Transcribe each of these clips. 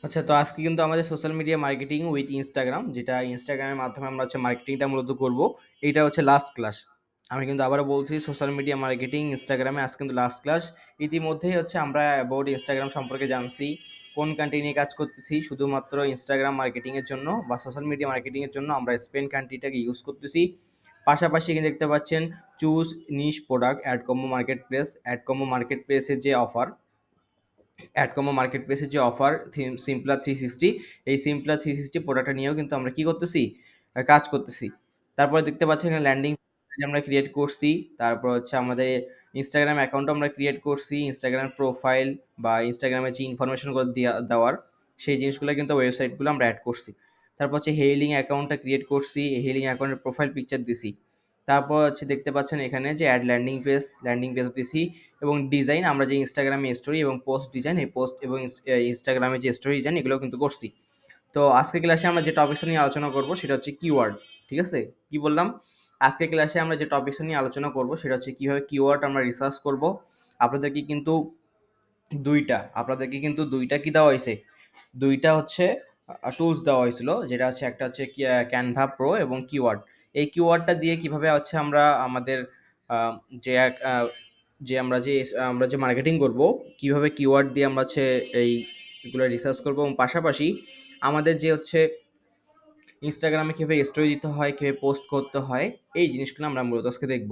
আচ্ছা, তো আজকে কিন্তু আমাদের social media marketing with Instagram, যেটা ইনস্টাগ্রামের মাধ্যমে আমরা হচ্ছে মার্কেটিংটা মূলত করব। এইটা হচ্ছে লাস্ট ক্লাস। আমি কিন্তু আবারও বলছি, সোশ্যাল মিডিয়া মার্কেটিং ইনস্টাগ্রামে আজকে কিন্তু লাস্ট ক্লাস। ইতিমধ্যেই হচ্ছে আমরা অ্যাবাউট ইনস্টাগ্রাম সম্পর্কে জানছি, কোন কান্ট্রি নিয়ে কাজ করতেছি। শুধুমাত্র ইনস্টাগ্রাম মার্কেটিংয়ের জন্য বা সোশ্যাল মিডিয়া মার্কেটিংয়ের জন্য আমরা স্পেন কান্ট্রিটাকে ইউজ করতেছি। পাশাপাশি এখানে দেখতে পাচ্ছেন choose niche product add combo market place. Add combo market প্লেসের যে অফার, অ্যাডকমো মার্কেট প্লেসের যে অফার সিম্পলা 360, এই সিম্পলা 360 প্রোডাক্টটা নিয়েও কিন্তু আমরা কি করতেছি, কাজ করতেছি। তারপরে দেখতে পাচ্ছি এখানে ল্যান্ডিং আমরা ক্রিয়েট করছি। তারপর হচ্ছে আমাদের ইনস্টাগ্রাম অ্যাকাউন্টও আমরা ক্রিয়েট করছি। ইনস্টাগ্রাম প্রোফাইল বা ইনস্টাগ্রামের যে ইনফরমেশনগুলো দেওয়ার, সেই জিনিসগুলো কিন্তু ওয়েবসাইটগুলো আমরা অ্যাড করছি। তারপর হচ্ছে হেইলিং অ্যাকাউন্টটা ক্রিয়েট করছি, হেইলিং অ্যাকাউন্টের প্রোফাইল পিকচার দিছি। তারপর হচ্ছে দেখতে পাচ্ছেন এখানে যে অ্যাড ল্যান্ডিং পেজ দিছি। এবং ডিজাইন আমরা যে ইনস্টাগ্রামে স্টোরি এবং পোস্ট ডিজাইন, এই পোস্ট এবং ইনস্টাগ্রামে যে স্টোরি ডিজাইন, এগুলো কিন্তু করছি। তো আজকে ক্লাসে আমরা যে টপিকস নিয়ে আলোচনা করব সেটা হচ্ছে কিওয়ার্ড। ঠিক আছে, কি বললাম? আজকে ক্লাসে আমরা যে টপিকস নিয়ে আলোচনা করব সেটা হচ্ছে কীভাবে কিওয়ার্ড আমরা রিসার্চ করব। আপনাদেরকে কিন্তু দুইটা কি দেওয়া হয়েছে, দুইটা হচ্ছে টুলস দেওয়া হয়েছিল, যেটা হচ্ছে একটা হচ্ছে ক্যানভা প্রো এবং কিওয়ার্ড। এই কিওয়ার্ডটা দিয়ে কিভাবে হচ্ছে আমরা আমাদের আহ, যে এক যে আমরা যে মার্কেটিং করব, কিভাবে কিওয়ার্ড দিয়ে আমরা হচ্ছে এগুলো রিসার্চ করব, এবং পাশাপাশি আমাদের যে হচ্ছে ইনস্টাগ্রামে কীভাবে স্টোরি দিতে হয়, কীভাবে পোস্ট করতে হয়, এই জিনিসগুলো আমরা মূলত আজকে দেখব।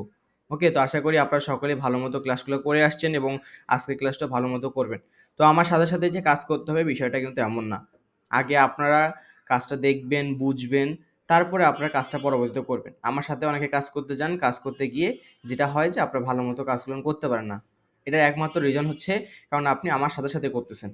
ওকে, তো আশা করি আপনারা সকলে ভালো মতো ক্লাসগুলো করে আসছেন এবং আজকের ক্লাসটা ভালো মতো করবেন। তো আমার সাথে সাথে যে কাজ করতে হবে, বিষয়টা কিন্তু এমন না। আগে আপনারা কাজটা দেখবেন, বুঝবেন, তারপরে আপনারা কাজটা পরবর্তীতে করবেন। আমার সাথে অনেকে কাজ করতে যান, কাজ করতে গিয়ে যেটা হয় যে আপনারা ভালো মতো কাজগুলো করতে পারেন না। এটার একমাত্র রিজন হচ্ছে কারণ আপনি আমার সাথে সাথে করতেছেন।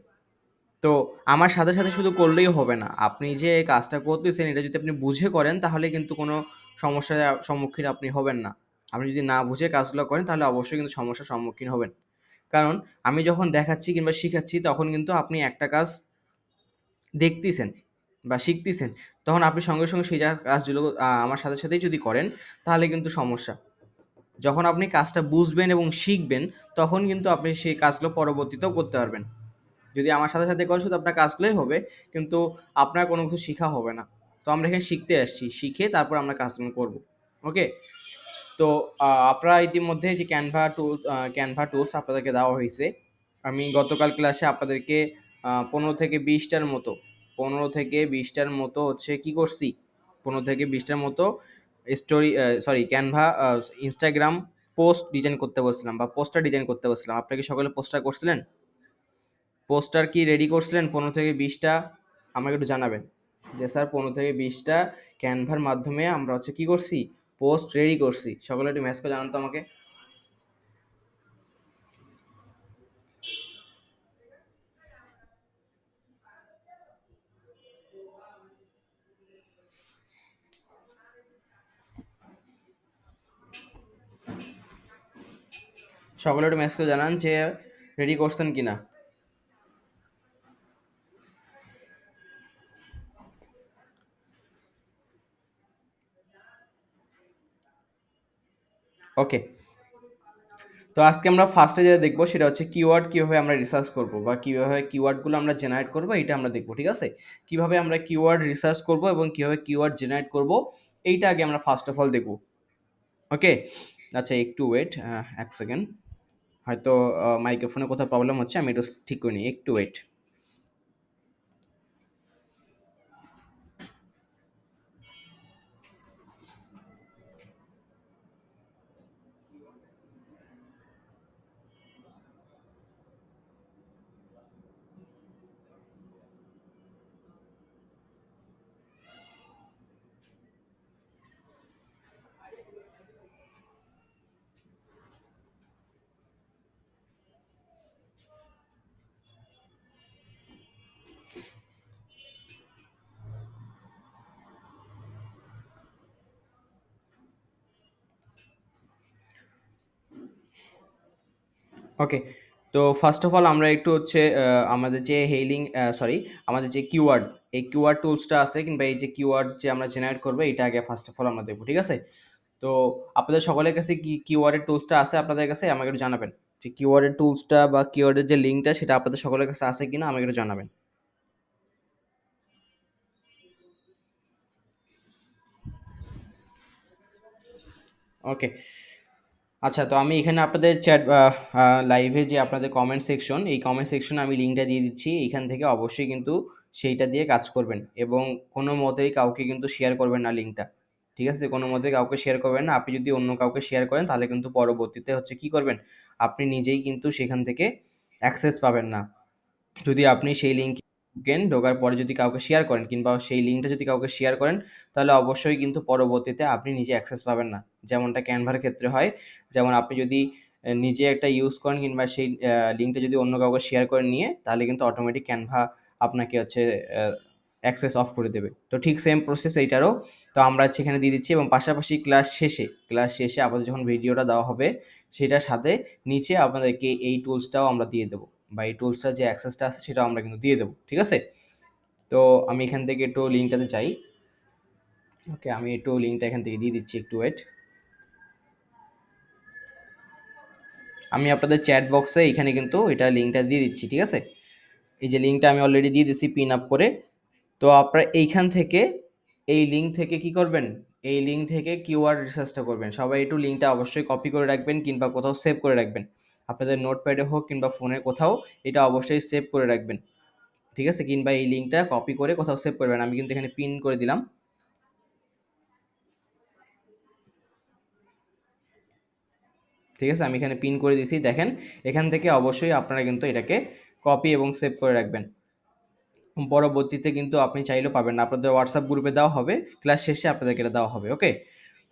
তো আমার সাথে সাথে শুধু করলেই হবে না। আপনি যে কাজটা করতেছেন, এটা যদি আপনি বুঝে করেন, তাহলে কিন্তু কোনো সমস্যার সম্মুখীন আপনি হবেন না। আপনি যদি না বুঝে কাজগুলো করেন, তাহলে অবশ্যই কিন্তু সমস্যার সম্মুখীন হবেন। কারণ আমি যখন দেখাচ্ছি কিংবা শিখাচ্ছি, তখন কিন্তু আপনি একটা কাজ দেখতেছেন বা শিখতেছেন, তখন আপনি সঙ্গে সঙ্গে সেই কাজগুলো আমার সাথে সাথেই যদি করেন, তাহলে কিন্তু সমস্যা। যখন আপনি কাজটা বুঝবেন এবং শিখবেন, তখন কিন্তু আপনি সেই কাজগুলো পরবর্তীতেও করতে পারবেন। যদি আমার সাথে সাথে করেন, শুধু আপনার কাজগুলোই হবে, কিন্তু আপনার কোনো কিছু শেখা হবে না। তো আমরা এখানে শিখতে আসছি, শিখে তারপর আমরা কাজগুলো করব। ওকে, তো আপনারা ইতিমধ্যে যে ক্যানভা টুলস আপনাদেরকে দেওয়া হয়েছে। আমি গতকাল ক্লাসে আপনাদেরকে 15 থেকে 20টার মতো হচ্ছে কি করছি, 15 থেকে 20টার মতো ক্যানভা ইনস্টাগ্রাম পোস্ট ডিজাইন করতে বলছিলাম বা পোস্টার ডিজাইন করতে বলছিলাম। আপনারা কি সকলে পোস্টার করছিলেন? পোস্টার কি রেডি করছিলেন 15 থেকে 20টা? আমাকে একটু জানাবেন যে স্যার 15 থেকে 20টা ক্যানভার মাধ্যমে আমরা হচ্ছে কি করছি, পোস্ট রেডি করছি। সকলে একটু ম্যাচ করে জানান তো আমাকে। সকলে একটু ম্যাচ করে জানান যে রেডি করছেন কিনা। ওকে, তো আজকে আমরা ফার্স্টে যেটা দেখবো সেটা হচ্ছে কিওয়ার্ড কীভাবে আমরা রিসার্চ করব বা কীভাবে কিওয়ার্ডগুলো আমরা জেনারেট করবো, এটা আমরা দেখবো। ঠিক আছে, কীভাবে আমরা কিওয়ার্ড রিসার্চ করব এবং কীভাবে কিওয়ার্ড জেনারেট করব, এইটা আগে আমরা ফার্স্ট অফ অল দেখব। ওকে, আচ্ছা একটু ওয়েট, 1 সেকেন্ড। হয়তো মাইক্রোফোনে কোথাও প্রবলেম হচ্ছে, আমি একটু ঠিক করে নিই, একটু ওয়েট। ওকে, তো ফার্স্ট অফ অল আমরা একটু হচ্ছে আমাদের যে আমাদের যে কিওয়ার্ড, এই কিওয়ার্ড টুলসটা আছে কিংবা এই যে কিওয়ার্ড যে আমরা জেনারেট করবো, এটা আগে ফার্স্ট অফ অল আমরা দেখবো। ঠিক আছে, তো আপনাদের সকলের কাছে কি কিওয়ার্ডের টুলসটা আছে? আপনাদের কাছে আমাকে একটু জানাবেন যে কিওয়ার্ডের টুলসটা বা কিওয়ার্ডের যে লিঙ্কটা, সেটা আপনাদের সকলের কাছে আছে কিনা, আমাকে একটু জানাবেন। ওকে। আচ্ছা, তো আমি এখানে আপনাদের চ্যাট লাইভে যে আপনাদের কমেন্ট সেকশন, এই কমেন্ট সেকশনে আমি লিঙ্কটা দিয়ে দিচ্ছি। এইখান থেকে অবশ্যই কিন্তু সেইটা দিয়ে কাজ করবেন এবং কোনো মতেই কাউকে কিন্তু শেয়ার করবেন না লিঙ্কটা। ঠিক আছে? কোনো মতেই কাউকে শেয়ার করবেন না। আপনি যদি অন্য কাউকে শেয়ার করেন তাহলে কিন্তু পরবর্তীতে হচ্ছে কি করবেন? আপনি নিজেই কিন্তু সেখান থেকে অ্যাক্সেস পাবেন না। যদি আপনি সেই লিঙ্কে ঢোকেন, ঢোকার পরে যদি কাউকে শেয়ার করেন কিংবা সেই লিঙ্কটা যদি কাউকে শেয়ার করেন, তাহলে অবশ্যই কিন্তু পরবর্তীতে আপনি নিজে অ্যাক্সেস পাবেন না। যেমনটা ক্যানভার ক্ষেত্রে হয়। যেমন আপনি যদি নিজে একটা ইউজ করেন কিংবা সেই লিঙ্কটা যদি অন্য কাউকে শেয়ার করে নিয়ে, তাহলে কিন্তু অটোমেটিক ক্যানভা আপনাকে হচ্ছে অ্যাক্সেস অফ করে দেবে। তো ঠিক সেম প্রসেস এইটারও। তো আমরা হচ্ছে এখানে দিয়ে দিচ্ছি এবং পাশাপাশি ক্লাস শেষে আবার যখন ভিডিওটা দেওয়া হবে, সেটার সাথে নিচে আপনাদেরকে এই টুলসটাও আমরা দিয়ে দেবো। বা এই টুলসটার যে অ্যাক্সেসটা আছে সেটাও আমরা কিন্তু দিয়ে দেবো। ঠিক আছে? তো আমি এখান থেকে একটু লিঙ্কটাতে যাই। ওকে, আমি একটু লিঙ্কটা এখান থেকে দিয়ে দিচ্ছি, একটু ওয়েট। আমি আপনাদের চ্যাট বক্সে এখানে কিন্তু এটা লিঙ্কটা দিয়ে দিচ্ছি। ঠিক আছে? এই যে লিঙ্কটা আমি অলরেডি দিয়ে দিচ্ছি পিন আপ করে। তো আপনারা এইখান থেকে এই লিঙ্ক থেকে কি করবেন? এই লিঙ্ক থেকে কিওয়ার্ড রিসার্চটা করবেন। সবাই একটু লিঙ্কটা অবশ্যই কপি করে রাখবেন কিংবা কোথাও সেভ করে রাখবেন। আপনাদের নোটপ্যাডে হোক কিংবা ফোনে কোথাও এটা অবশ্যই সেভ করে রাখবেন। ঠিক আছে? কিংবা এই লিঙ্কটা কপি করে কোথাও সেভ করবেন। আমি কিন্তু এখানে পিন করে দিলাম। ঠিক আছে? আমি এখানে পিন করে দিছি। দেখেন, এখান থেকে অবশ্যই আপনারা কিন্তু এটাকে কপি এবং সেভ করে রাখবেন। পরবর্তীতে কিন্তু আপনি চাইলেও পাবেন না। আপনাদের হোয়াটসঅ্যাপ গ্রুপে দেওয়া হবে। ক্লাস শেষে আপনাদেরকে এটা দেওয়া হবে। ওকে?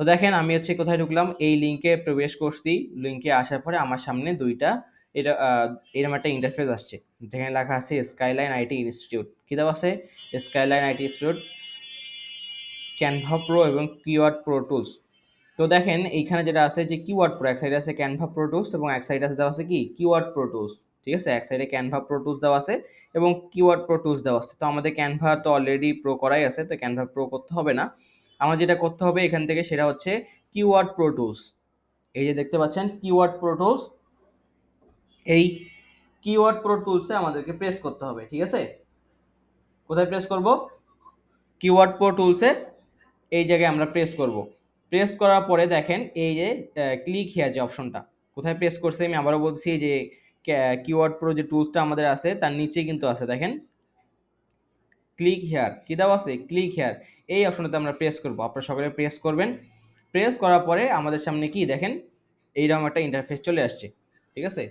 তো দেখেন, আমি হচ্ছে কোথায় ঢুকলাম? এই লিঙ্কে প্রবেশ করছি। লিঙ্কে আসার পরে আমার সামনে ২ টা এটা এরকম একটা ইন্টারফেস আসছে। যেখানে লেখা আছে স্কাইলাইন আইটি ইনস্টিটিউট। কি দেওয়া আছে? Skyline IT institute, Canva pro এবং কিওয়ার্ড প্রো টুলস। তো দেখেন এইখানে যেটা আছে যে কিওয়ার্ড প্রো, এক সাইডে আছে ক্যানভা প্রো টুলস এবং এক সাইডে আছে দেওয়া আছে কি কিওয়ার্ড প্রো টুলস। ঠিক আছে? এক সাইডে ক্যানভা প্রো টুলস দেওয়া আছে এবং কিওয়ার্ড প্রো টুলস দেওয়া আছে। তো আমাদের ক্যানভা তো অলরেডি প্রো করাই আছে, তো ক্যানভা প্রো করতে হবে না। আমার যেটা করতে হবে এখান থেকে সেটা হচ্ছে কিওয়ার্ড প্রো টুলস। এই যে দেখতে পাচ্ছেন কিওয়ার্ড প্রো টুলস, এই কিওয়ার্ড প্রো টুলসে আমাদেরকে প্রেস করতে হবে। ঠিক আছে? কোথায় প্রেস করব? কিওয়ার্ড প্রো টুলসে এই জায়গায় আমরা প্রেস করব। প্রেস করার পরে দেখেন এই যে ক্লিক হিয়ার যে অপশনটা, কোথায় প্রেস করছি আমি আবারও বলছি, এই যে কিওয়ার্ড প্রো যে টুলসটা আমাদের আছে তার নিচে কিন্তু আছে দেখেন ক্লিক হেয়ার। কি দেওয়া আছে? Click here. এই অপশনটাতে আমরা প্রেস করব। আপনারা সকলে প্রেস করবেন। প্রেস করার পরে আমাদের সামনে কি দেখেন এইরকম একটা ইন্টারফেস চলে আসছে। ঠিক আছে?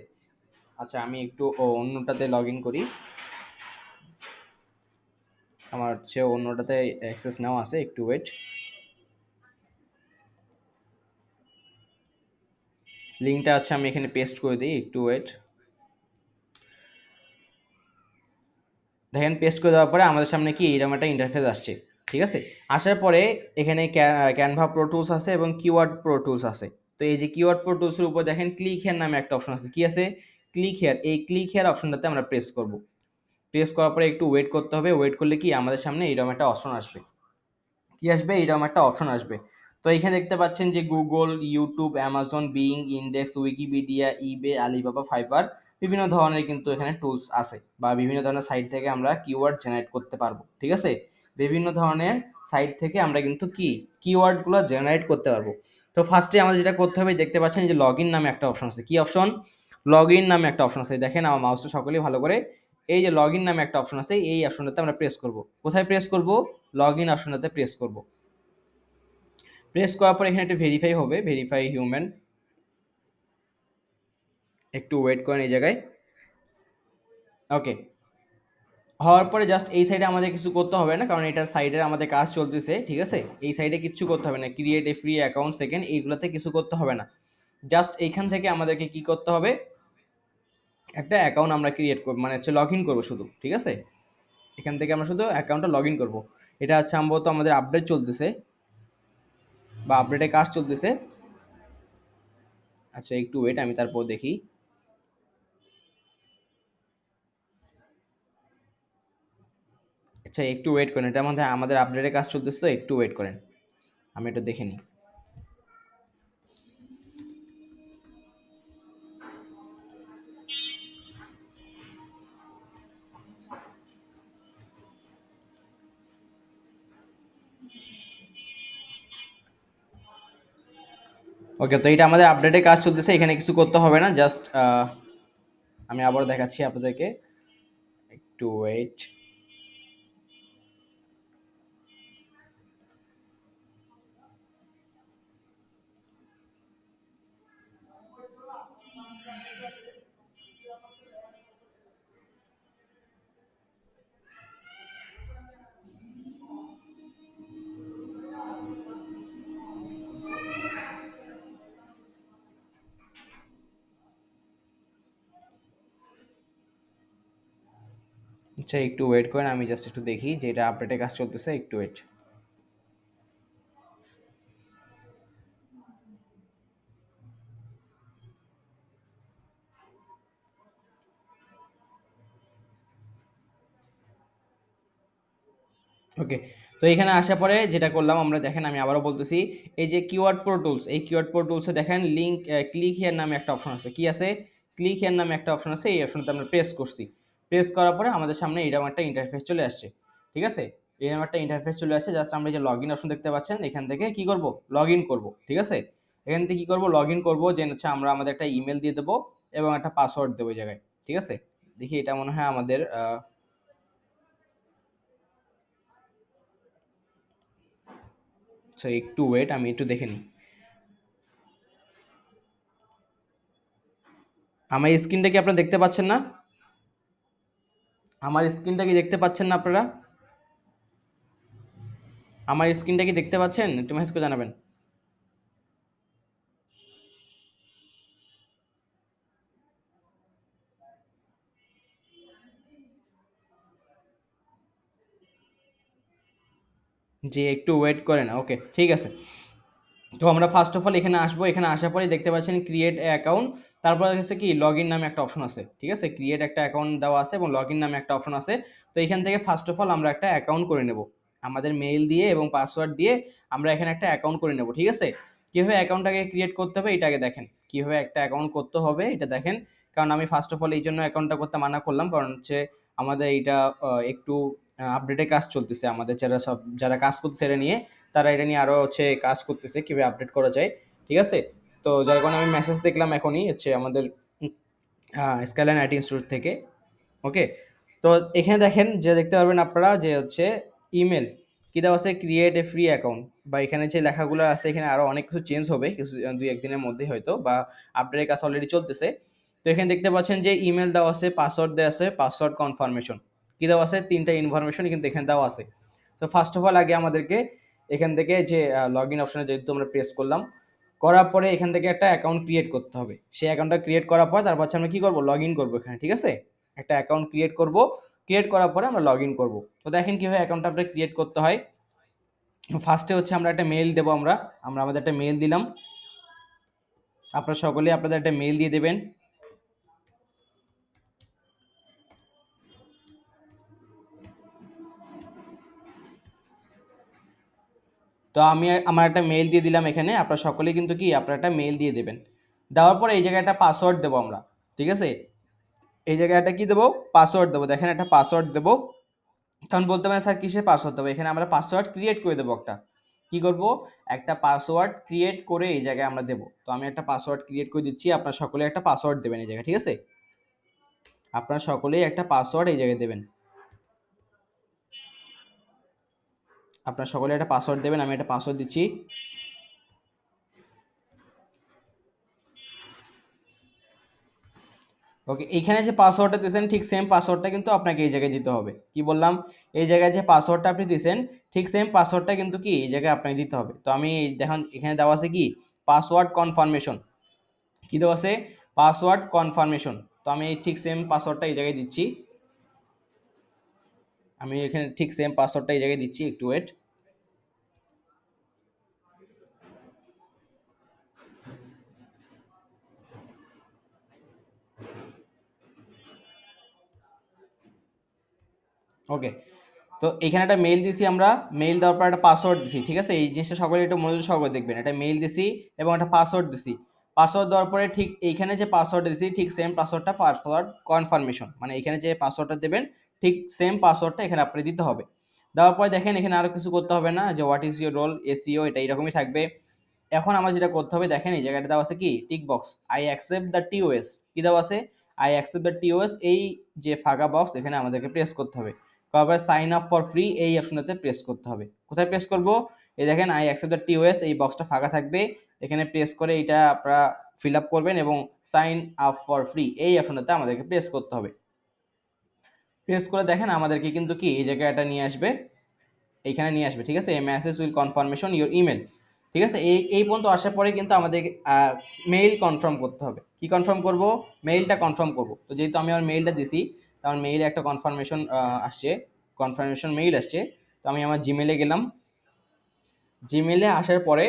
আচ্ছা, আমি একটু অন্যটাতে লগ ইন করি। আমার হচ্ছে অন্যটাতে অ্যাক্সেস নেওয়া আছে, একটু ওয়েট। লিঙ্কটা আছে আমি এখানে পেস্ট করে দিই, একটু ওয়েট। দেখেন, পেস্ট করে দেওয়ার পরে আমাদের সামনে কি এরকম একটা ইন্টারফেস আসছে। ঠিক আছে? আসার পরে এখানে ক্যানভা প্রো টুলস আছে এবং কিওয়ার্ড প্রো টুলস আছে। তো এই যে কিওয়ার্ড প্রো টুলসের উপর দেখেন ক্লিক হেয়ার নামে একটা অপশন আছে। কি আছে? Click here. এই ক্লিক হেয়ার অপশনটাতে আমরা প্রেস করব। প্রেস করার পরে একটু ওয়েট করতে হবে। ওয়েট করলে কি আমাদের সামনে এরকম একটা অপশন আসবে। কি আসবে? এইরকম একটা অপশন আসবে। তো এখানে দেখতে পাচ্ছেন যে Google, YouTube, Amazon, Bing, index, Wikipedia, eBay, Alibaba, Fiverr, বিভিন্ন ধরনের কিন্তু এখানে টুলস আছে বা বিভিন্ন ধরনের সাইট থেকে আমরা কিওয়ার্ড জেনারেট করতে পারবো। ঠিক আছে? বিভিন্ন ধরনের সাইট থেকে আমরা কিন্তু কি কিওয়ার্ডগুলো জেনারেট করতে পারবো। তো ফার্স্টে আমাদের যেটা করতে হবে, দেখতে পাচ্ছেন যে লগ ইন নামে একটা অপশন আছে। কি অপশন? লগ ইন নামে একটা অপশন আছে। দেখেন আমার মাউসটা সকলেই ভালো করে, এই যে লগ ইন নামে একটা অপশন আছে, এই অপশনটাতে আমরা প্রেস করব। কোথায় প্রেস করব? লগ ইন অপশনটাতে প্রেস করব। প্রেস করার পর এখানে একটা ভেরিফাই হবে, ভেরিফাই হিউম্যান। একটু ওয়েট করেন এই জায়গায়। ওকে, হওয়ার পরে জাস্ট এই সাইডে আমাদের কিছু করতে হবে না, কারণ এটার সাইডে আমাদের কাজ চলতেছে। ঠিক আছে? এই সাইডে কিচ্ছু করতে হবে না, create a free account second, এইগুলোতে কিছু করতে হবে না। জাস্ট এইখান থেকে আমাদেরকে কি করতে হবে? একটা অ্যাকাউন্ট আমরা ক্রিয়েট করব, মানে হচ্ছে লগ ইন করবো শুধু। ঠিক আছে? এখান থেকে আমরা শুধু অ্যাকাউন্টটা লগ ইন করবো। এটা হচ্ছে সম্ভবত আমাদের আপডেট চলতেছে বা আপডেটের কাজ চলতেছে। আচ্ছা, একটু ওয়েট, আমি তারপর দেখি। আচ্ছা, একটু ওয়েট করেন, এটার মধ্যে আমাদের আপডেটের কাজ চলতেছে, তো একটু ওয়েট করেন, আমি একটু দেখে নিই। ওকে, তো এটা আমাদের আপডেটে কাজ চলতেছে, এখানে কিছু করতে হবে না, জাস্ট আমি আবার দেখাচ্ছি আপনাদেরকে, একটু ওয়েট। আচ্ছা, একটু ওয়েট করেন, আমি জাস্ট একটু দেখি যে এটা আপডেটে কাজ চলতেছে, একটু ওয়েট। ওকে, তো এখানে আসার পরে যেটা করলাম আমরা, দেখেন আমি আবারও বলতেছি, এই যে কিওয়ার্ড প্রো টুলস, এই কিওয়ার্ড প্রো টুলসে দেখেন লিঙ্ক ক্লিক হিয়ার নামে একটা অপশন আছে, কি আছে, ক্লিক হিয়ার নামে একটা অপশন আছে, এই অপশনটা আমরা প্রেস করছি। প্রেস করার পরে আমাদের সামনে এরকম একটা ইন্টারফেস চলে আসছে, ঠিক আছে, এরকম একটা ইন্টারফেস চলে আসছে। জাস্ট আমরা এই যে লগ ইন অপশন দেখতে পাচ্ছেন, এখান থেকে কি করব, লগ ইন করবো, ঠিক আছে। এখান থেকে কি করব, লগ ইন করবো, যে হচ্ছে আমরা আমাদের একটা ইমেল দিয়ে দেবো এবং একটা পাসওয়ার্ড দেবো এই জায়গায়, ঠিক আছে। দেখি এটা মনে হয় আমাদের আচ্ছা, একটু ওয়েট, আমি একটু দেখে নিই। আমার স্ক্রিনটা কি আপনারা দেখতে পাচ্ছেন না? আমার স্ক্রিনটা কি দেখতে পাচ্ছেন না আপনারা? আমার স্ক্রিনটা কি দেখতে পাচ্ছেন? একটু মেসেজ করে জানাবেন। জি, একটু ওয়েট করেন। ওকে, ঠিক আছে। তো আমরা ফার্স্ট অফ অল এখানে আসবো, এখানে আসার পরে দেখতে পাচ্ছেন ক্রিয়েট অ্যাকাউন্ট, তারপর হচ্ছে কি লগ ইন নামে একটা অপশন আছে, ঠিক আছে, ক্রিয়েট একটা অ্যাকাউন্ট দেওয়া আছে এবং লগ ইন নামে একটা অপশন আছে। তো এখান থেকে ফার্স্ট অফ অল আমরা একটা অ্যাকাউন্ট করে নেব, আমাদের মেইল দিয়ে এবং পাসওয়ার্ড দিয়ে আমরা এখানে একটা অ্যাকাউন্ট করে নেব, ঠিক আছে। কীভাবে অ্যাকাউন্টটাকে ক্রিয়েট করতে হবে এটা আগে দেখেন, কীভাবে একটা অ্যাকাউন্ট করতে হবে এটা দেখেন। কারণ আমি ফার্স্ট অফ অল এই জন্য অ্যাকাউন্টটা করতে মানা করলাম, কারণ হচ্ছে আমাদের এইটা একটু আপডেটে কাজ চলতেছে, আমাদের যারা কাজ করতেছে এটা নিয়ে, তারা এটা নিয়ে আরও হচ্ছে কাজ করতেছে কীভাবে আপডেট করা যায়, ঠিক আছে। তো যার কারণে আমি মেসেজ দেখলাম এখনই হচ্ছে আমাদের স্কাইলাইন আইটি ইনস্টিটিউট থেকে। ওকে, তো এখানে দেখেন যে দেখতে পারবেন আপনারা যে হচ্ছে ইমেল কী দেওয়া আছে, ক্রিয়েট এ ফ্রি অ্যাকাউন্ট, বা এখানে যে লেখাগুলো আছে এখানে আরও অনেক কিছু চেঞ্জ হবে কিছু দুই একদিনের মধ্যেই হয়তো, বা আপডেটের কাজ অলরেডি চলতেছে। তো এখানে দেখতে পাচ্ছেন যে ইমেল দেওয়া আছে, পাসওয়ার্ড দেওয়া আছে, পাসওয়ার্ড কনফার্মেশন কী দেওয়া আছে, তিনটা ইনফরমেশন কিন্তু এখানে দেওয়া আছে। তো ফার্স্ট অফ অল আগে আমাদেরকে এখান থেকে যে লগ ইন অপশনে যেহেতু আমরা প্রেস করলাম, করার পরে এখান থেকে একটা অ্যাকাউন্ট ক্রিয়েট করতে হবে। সেই অ্যাকাউন্টটা ক্রিয়েট করার পর তারপর হচ্ছে আমরা কী করবো, লগ ইন করবো এখানে, ঠিক আছে। একটা অ্যাকাউন্ট ক্রিয়েট করব, ক্রিয়েট করার পরে আমরা লগ ইন করবো। তো দেখেন কীভাবে অ্যাকাউন্টটা আপনার ক্রিয়েট করতে হয়। ফার্স্টে হচ্ছে আমরা একটা মেইল দেবো, আমরা আমরা আমাদের একটা মেইল দিলাম, আপনারা সকলেই আপনাদের একটা মেইল দিয়ে দেবেন। তো আমি আমার একটা মেইল দিয়ে দিলাম এখানে, আপনারা সকলেই কিন্তু কি আপনারা একটা মেইল দিয়ে দেবেন। দেওয়ার পরে এই জায়গায় একটা পাসওয়ার্ড দেবো আমরা, ঠিক আছে। এই জায়গায় একটা কি দেবো, পাসওয়ার্ড দেবো, দেখেন একটা পাসওয়ার্ড দেবো। তখন বলতে পারেন স্যার কিসে পাসওয়ার্ড দেবো, এখানে আমরা পাসওয়ার্ড ক্রিয়েট করে দেবো একটা, কি করব, একটা পাসওয়ার্ড ক্রিয়েট করে এই জায়গায় আমরা দেবো। তো আমি একটা পাসওয়ার্ড ক্রিয়েট করে দিচ্ছি, আপনারা সকলে একটা পাসওয়ার্ড দেবেন এই জায়গায়, ঠিক আছে। আপনারা সকলেই একটা পাসওয়ার্ড এই জায়গায় দেবেন, আপনারা সকলে একটা পাসওয়ার্ড দেবেন, আমি একটা পাসওয়ার্ড দিচ্ছি। ওকে, এইখানে যে পাসওয়ার্ডটা দিয়েছেন ঠিক সেম পাসওয়ার্ডটা কিন্তু আপনাকে এই জায়গায় দিতে হবে, কি বললাম, এই জায়গায় যে পাসওয়ার্ডটা আপনি দিয়েছেন ঠিক সেম পাসওয়ার্ডটা কিন্তু কি এই জায়গায় আপনাকে দিতে হবে। তো আমি দেখুন এখানে দেওয়া আছে কি পাসওয়ার্ড কনফার্মেশন, কি দেওয়া আছে, পাসওয়ার্ড কনফার্মেশন। তো আমি ঠিক সেম পাসওয়ার্ডটা এই জায়গায় দিচ্ছি, আমি এখানে ঠিক সেম পাসওয়ার্ডটা এই জায়গায় দিচ্ছি, একটু ওয়েট। ওকে, তো এখানে একটা মেইল দিছি আমরা, মেইল দেওয়ার পর একটা পাসওয়ার্ড দিছি, ঠিক আছে। এই জিনিসটা সকলে একটু মনোযোগ সহকারে দেখবেন, একটা মেইল দিছি এবং একটা পাসওয়ার্ড দিছি। পাসওয়ার্ড দেওয়ার পরে ঠিক এইখানে যে পাসওয়ার্ড দিছি ঠিক সেম পাসওয়ার্ডটা পাসওয়ার্ড কনফার্মেশন, মানে এখানে যে পাসওয়ার্ডটা দেবেন ঠিক সেম পাসওয়ার্ডটা এখানে আপনি দিতে হবে। দেওয়ার পরে দেখেন এখানে আরও কিছু করতে হবে না, যে what is your role SEO, এটা এরকমই থাকবে। এখন আমার যেটা করতে হবে দেখেন এই জায়গাটা দেওয়া আছে কি tick box, I accept the টিওএস, কি দেওয়া আছে আই অ্যাকসেপ্ট দ্য টিওএস, এই যে ফাঁকা বক্স এখানে আমাদেরকে প্রেস করতে হবে। তারপরে সাইন আপ ফর ফ্রি এই অপশনটাতে প্রেস করতে হবে। কোথায় প্রেস করব, এই দেখেন আই অ্যাকসেপ্ট দ্য টিওএস, এই বক্সটা ফাঁকা থাকবে, এখানে প্রেস করে এটা আপনারা ফিল আপ করবেন এবং সাইন আপ ফর ফ্রি এই অপশনটাতে আমাদেরকে প্রেস করতে হবে। প্রেস করে দেখেন আমাদেরকে কিন্তু কি এই জায়গায় এটা নিয়ে আসবে, এইখানে নিয়ে আসবে, ঠিক আছে, এ message will confirmation your email, ঠিক আছে। এই পর্যন্ত আসার পরে কিন্তু আমাদের মেইল কনফার্ম করতে হবে। কি কনফার্ম করব, মেইলটা কনফার্ম করব। তো যেহেতু আমি আমার মেইলটা দিছি, তো আমার মেইলে একটা কনফার্মেশন আসছে, কনফার্মেশন মেইল আসছে। তো আমি আমার জিমেলে গেলাম, জিমেলে আসার পরে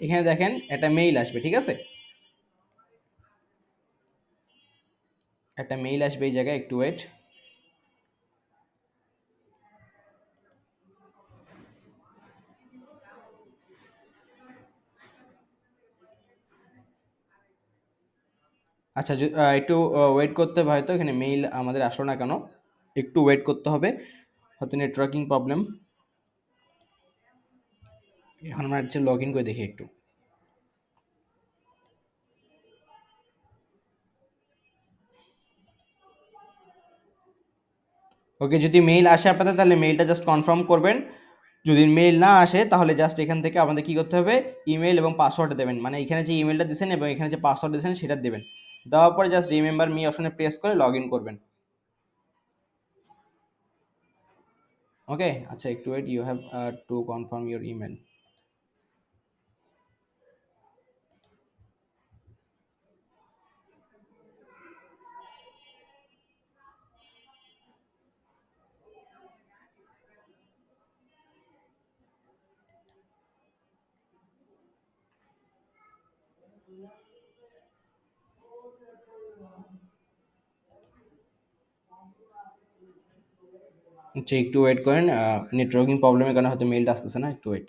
এখানে দেখেন একটা মেইল আসবে, ঠিক আছে, একটা মেইল আসবে এই জায়গায়, একটু ওয়েট। আচ্ছা একটু ওয়েট করতে হবে, হয়তো এখানে মেইল আমাদের আসলো না কেন, একটু ওয়েট করতে হবে, হয়তো নেটওয়ার্কিং প্রবলেম। এখন আমরা হচ্ছে লগ ইন করে দেখি একটু। ওকে, যদি মেইল আসে আপনাদের তাহলে মেইলটা জাস্ট কনফার্ম করবেন। যদি মেইল না আসে তাহলে জাস্ট এখান থেকে আমাদের কী করতে হবে, ইমেল এবং পাসওয়ার্ড দেবেন, মানে এখানে যে ইমেলটা দিয়েছেন এবং এখানে যে পাসওয়ার্ড দিয়েছেন সেটা দেবেন। দেওয়ার পরে জাস্ট রিমেম্বার মি অপশনে প্রেস করে লগ ইন করবেন। ওকে, আচ্ছা একটু wait, you have to confirm your email. আচ্ছা একটু ওয়েট করেন, নেটওয়ার্কিং প্রবলেমের কারণে হয়তো মেইলটা আসতেছে না, একটু ওয়েট।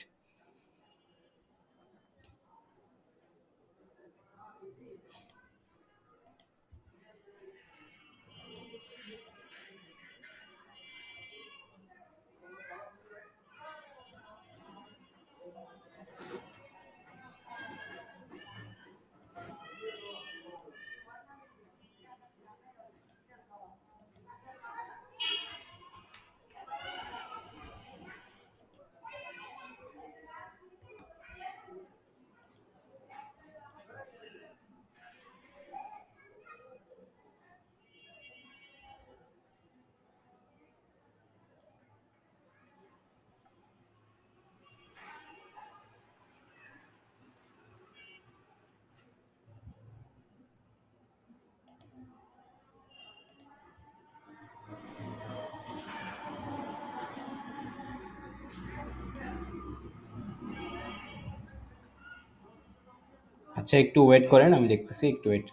আচ্ছা একটু ওয়েট করেন, আমি দেখতেছি, একটু ওয়েট।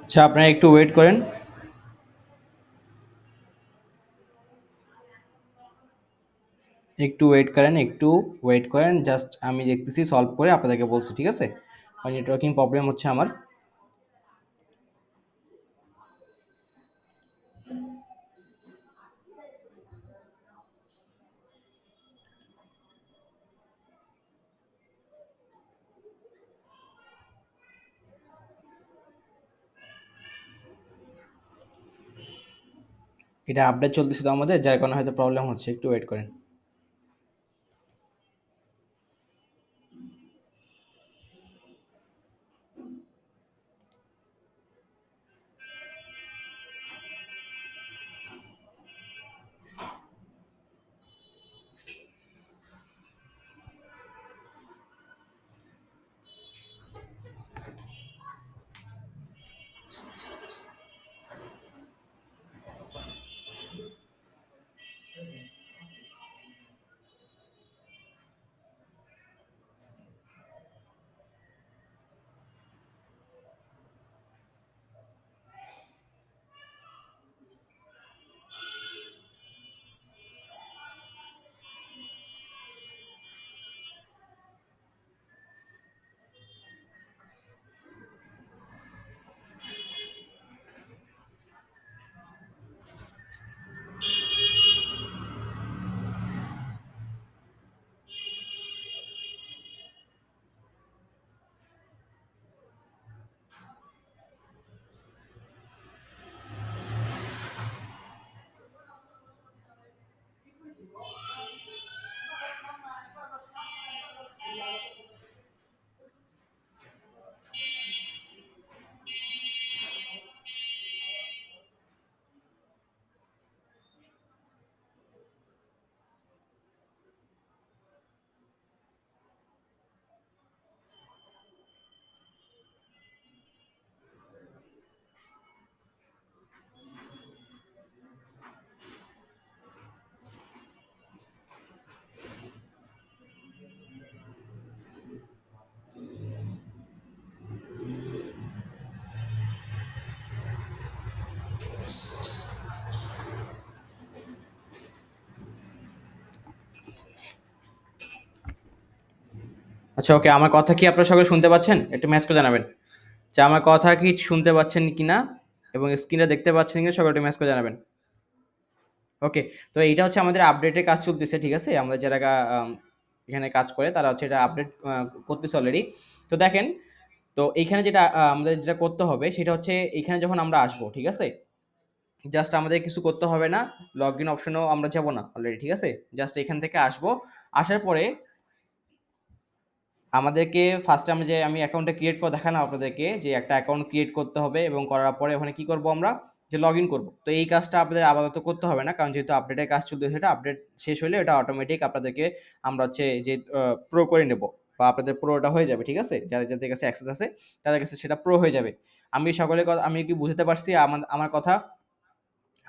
আচ্ছা আপনারা একটু ওয়েট করেন, একটু ওয়েট করেন, একটু ওয়েট করেন, জাস্ট আমি দেখতেছি সলভ করে আপনাদেরকে বলছি, ঠিক আছে। নেটওয়ার্কিং প্রবলেম হচ্ছে আমার। এটা আপডেট চলতেছে তো আমাদের, যার কারণে হয়তো প্রবলেম হচ্ছে, একটু ওয়েট করেন। আচ্ছা, ওকে, আমার কথা কি আপনারা সকলে শুনতে পাচ্ছেন? একটু ম্যাচ করে জানাবেন যে আমার কথা কি শুনতে পাচ্ছেন কিনা, এবং স্ক্রিনটা দেখতে পাচ্ছেন কিনা, সকলে একটু ম্যাচ করে জানাবেন। ওকে, তো এইটা হচ্ছে আমাদের আপডেটের কাজ চলতেছে, ঠিক আছে? আমাদের যারা এখানে কাজ করে তারা হচ্ছে এটা আপডেট করতেছে অলরেডি। তো দেখেন, তো এইখানে যেটা আমাদের যেটা করতে হবে সেটা হচ্ছে এইখানে যখন আমরা আসবো, ঠিক আছে? জাস্ট আমাদের কিছু করতে হবে না, লগ ইন অপশনেও আমরা যাব না অলরেডি, ঠিক আছে? জাস্ট এখান থেকে আসবো, আসার পরে আমাদেরকে ফার্স্টে আমি অ্যাকাউন্টটা ক্রিয়েট করে দেখালাম আপনাদেরকে যে একটা অ্যাকাউন্ট ক্রিয়েট করতে হবে, এবং করার পরে ওখানে কি করব আমরা, যে লগ ইন করবো। তো এই কাজটা আপনাদের আপাতত করতে হবে না, কারণ যেহেতু আপডেটের কাজ চলতেছে, সেটা আপডেট শেষ হলে এটা অটোমেটিক আপনাদেরকে আমরা হচ্ছে যে প্রো করে নেব, বা আপনাদের প্রোটা হয়ে যাবে, ঠিক আছে? যাদের যাদের কাছে অ্যাক্সেস আছে তাদের কাছে সেটা প্রো হয়ে যাবে। আমি সকলের কথা আমি কি বুঝতে পারছি আমার আমার কথা?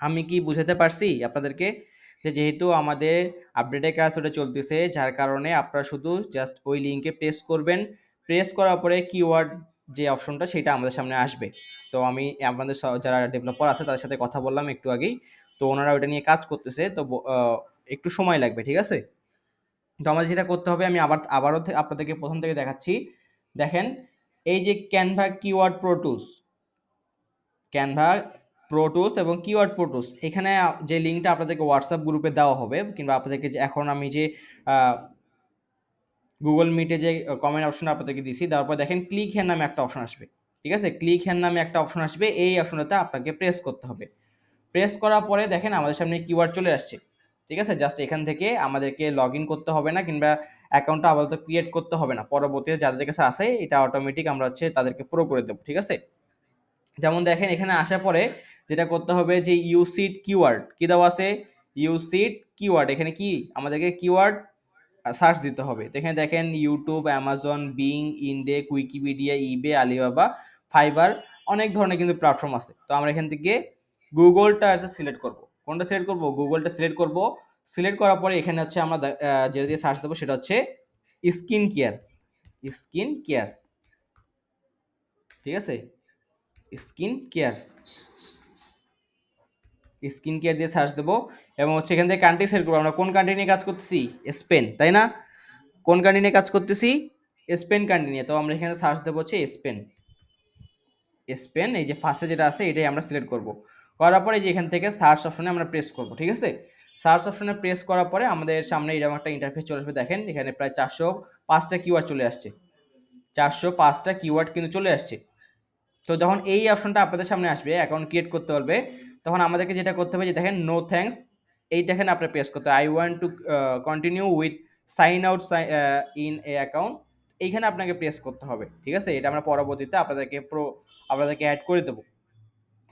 আমি কি বুঝাতে পারছি আপনাদেরকে যে যেহেতু আমাদের আপডেটের কাজ ওটা চলতেছে, যার কারণে আপনারা শুধু জাস্ট ওই লিঙ্কে প্রেস করবেন, প্রেস করার পরে কিওয়ার্ড যে অপশনটা সেটা আমাদের সামনে আসবে। তো আমি আমাদের যারা ডেভেলপার আছে তাদের সাথে কথা বললাম একটু আগেই, তো ওনারা ওটা নিয়ে কাজ করতেছে, তো একটু সময় লাগবে, ঠিক আছে? তো আমাদের যেটা করতে হবে আমি আবারও আপনাদেরকে প্রথম থেকে দেখাচ্ছি। দেখেন, এই যে Canva keyword pro tools, Canva pro tools এবং কিওয়ার্ড প্রো টুলস, এখানে যে লিঙ্কটা আপনাদেরকে হোয়াটসঅ্যাপ গ্রুপে দেওয়া হবে, কিংবা আপনাদেরকে যে এখন আমি যে গুগল মিটে যে কমেন্ট অপশন আপনাদেরকে দিছি, তারপর দেখেন ক্লিক হেয়ার নামে একটা অপশন আসবে, ঠিক আছে? ক্লিক হেয়ার নামে একটা অপশন আসবে, এই অপশনটাতে আপনাকে প্রেস করতে হবে। প্রেস করার পরে দেখেন আমাদের সামনে কিওয়ার্ড চলে আসছে, ঠিক আছে? জাস্ট এখান থেকে আমাদেরকে লগ ইন করতে হবে না, কিংবা অ্যাকাউন্টটা আপাতত ক্রিয়েট করতে হবে না, পরবর্তীতে যাদের কাছে আসে এটা অটোমেটিক আমরা হচ্ছে তাদেরকে প্রো করে দেবো, ঠিক আছে? যেমন দেখেন এখানে আসার পরে যেটা করতে হবে যে ইউসিড কিওয়ার্ড কি দেওয়া আছে, ইউসিড কিওয়ার্ড, এখানে কি আমাদেরকে কিওয়ার্ড সার্চ দিতে হবে। তো এখানে দেখেন YouTube, Amazon, being, ইন্ডেক, Wikipedia, eBay, Alibaba, fibre, অনেক ধরনের কিন্তু প্ল্যাটফর্ম আছে। তো আমরা এখান থেকে গুগলটা আছে সিলেক্ট করব। কোনটা সিলেক্ট করব? গুগলটা সিলেক্ট করব। সিলেক্ট করার পরে এখানে হচ্ছে আমরা যেটা দিয়ে সার্চ দেবো সেটা হচ্ছে স্কিন কেয়ার, স্কিন কেয়ার, ঠিক আছে? স্কিন কেয়ার, স্কিন কেয়ার দিয়ে সার্চ দেবো, এবং হচ্ছে এখান থেকে কান্ট্রি সিলেক্ট করবো। আমরা কোন কান্ট্রি নিয়ে কাজ করতেছি? স্পেন, তাই না? কোন কান্ট্রি নিয়ে কাজ করতেছি? স্পেন কান্ট্রি নিয়ে। তো আমরা এখানে সার্চ দেবো হচ্ছে স্পেন, স্পেন, এই যে ফার্স্টে যেটা আছে এটাই আমরা সিলেক্ট করব। করার পরে যে এখান থেকে সার্চ অপশনে আমরা প্রেস করব, ঠিক আছে? সার্চ অপশনে প্রেস করার পরে আমাদের সামনে এরকম একটা ইন্টারফেস চলে আসবে। দেখেন এখানে প্রায় 405টা কিওয়ার্ড চলে আসছে, 405টা কিওয়ার্ড কিন্তু চলে আসছে। তো যখন এই অপশনটা আপনাদের সামনে আসবে অ্যাকাউন্ট ক্রিয়েট করতে বলবে, তখন আমাদেরকে যেটা করতে হবে যে দেখেন নো থ্যাঙ্কস, এইটা এখানে আপনি প্রেস করতে হবে। I want to continue with sign out in a account, এইখানে আপনাকে প্রেস করতে হবে, ঠিক আছে? এটা আমরা পরবর্তীতে আপনাদেরকে অ্যাড করে দেবো।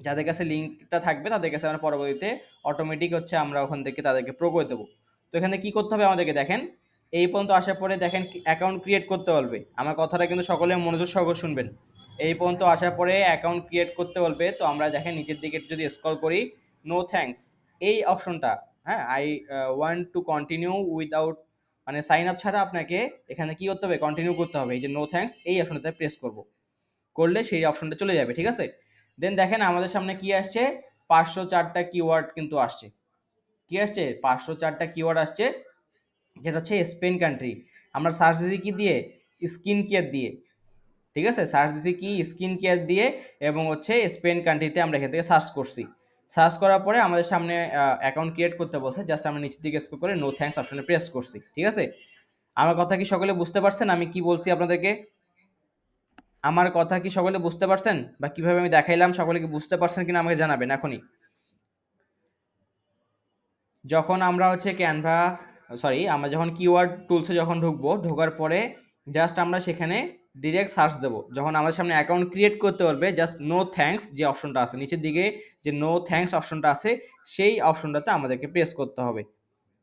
যাদের কাছে লিঙ্কটা থাকবে তাদের কাছে আমরা পরবর্তীতে অটোমেটিক হচ্ছে আমরা ওখান থেকে তাদেরকে প্রো করে দেবো। তো এখানে কি করতে হবে আমাদেরকে, দেখেন এই পর্যন্ত আসার পরে দেখেন অ্যাকাউন্ট ক্রিয়েট করতে বলবে। আমার কথাটা কিন্তু সকলে মনোযোগ সহকারে শুনবেন। এই পর্যন্ত আসার পরে অ্যাকাউন্ট ক্রিয়েট করতে বলবে, তো আমরা দেখেন নিচের দিকে যদি স্ক্রল করি, নো থ্যাঙ্কস এই অপশনটা, হ্যাঁ, I want to continue without, মানে সাইন আপ ছাড়া আপনাকে এখানে কি করতে হবে, কন্টিনিউ করতে হবে। এই যে নো থ্যাঙ্কস এই অপশনটাতে প্রেস করব, করলে সেই অপশনটা চলে যাবে, ঠিক আছে? দেন দেখেন আমাদের সামনে কি আসছে, 504টা কিওয়ার্ড কিন্তু আসছে। কি আসছে? 504টা কিওয়ার্ড আসছে, যেটা হচ্ছে স্পেন কান্ট্রি। আমরা সার্চ দিছি কি দিয়ে? স্কিন কেয়ার দিয়ে, ঠিক আছে? সার্চ দিছি কি? স্কিন কেয়ার দিয়ে, এবং হচ্ছে স্পেন কান্ট্রিতে আমরা এখান থেকে সার্চ করছি। সার্চ করার পরে আমাদের সামনে অ্যাকাউন্ট ক্রিয়েট করতে বলছে, জাস্ট আমরা নিচের দিকে স্ক্রল করে নো থ্যাঙ্কস অপশনে প্রেস করছি, ঠিক আছে? আমার কথা কি সকলে বুঝতে পারছেন আমি কি বলছি আপনাদেরকে? আমার কথা কি সকলে বুঝতে পারছেন, বা কিভাবে আমি দেখাইলাম সকলে কি বুঝতে পারছেন কিনা আমাকে জানাবেন এখনই। যখন আমরা হচ্ছে ক্যানভা, সরি, আমরা যখন কিওয়ার্ড টুলসে যখন ঢুকবো, ঢোকার পরে জাস্ট আমরা সেখানে ডিরেক্ট সার্চ দেবো। যখন আমাদের সামনে অ্যাকাউন্ট ক্রিয়েট করতে বলবে, জাস্ট নো থ্যাঙ্কস যে অপশনটা আছে নিচের দিকে, যে নো থ্যাঙ্কস অপশনটা আছে সেই অপশনটাতে আমাদেরকে প্রেস করতে হবে।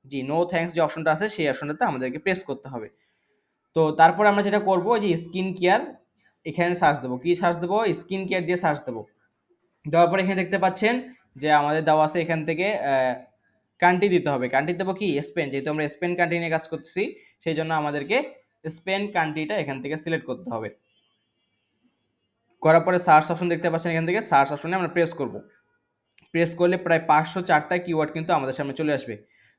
জি, নো থ্যাঙ্কস যে অপশনটা আছে সেই অপশনটাতে আমাদেরকে প্রেস করতে হবে। তো তারপরে আমরা যেটা করবো যে স্কিন কেয়ার, এখানে সার্চ দেবো। কি সার্চ দেবো? স্কিন কেয়ার দিয়ে সার্চ দেবো। দেওয়ার পরে এখানে দেখতে পাচ্ছেন যে আমাদের দেওয়া আছে এখান থেকে কান্ট্রি দিতে হবে। কান্ট্রি দেবো কি? স্পেন, যেহেতু আমরা স্পেন কান্ট্রি নিয়ে কাজ করতেছি সেই জন্য আমাদেরকে স্পেন কান্ট্রিটা এখান থেকে সিলেক্ট করতে হবে। করার পরে সার্চ অপশন দেখতে পাচ্ছেন, এখান থেকে সার্চ অপশনে আমরা প্রেস করব। প্রেস করলে প্রায় 504টা কিওয়ার্ড কিন্তু আমাদের সামনে চলে আসবে।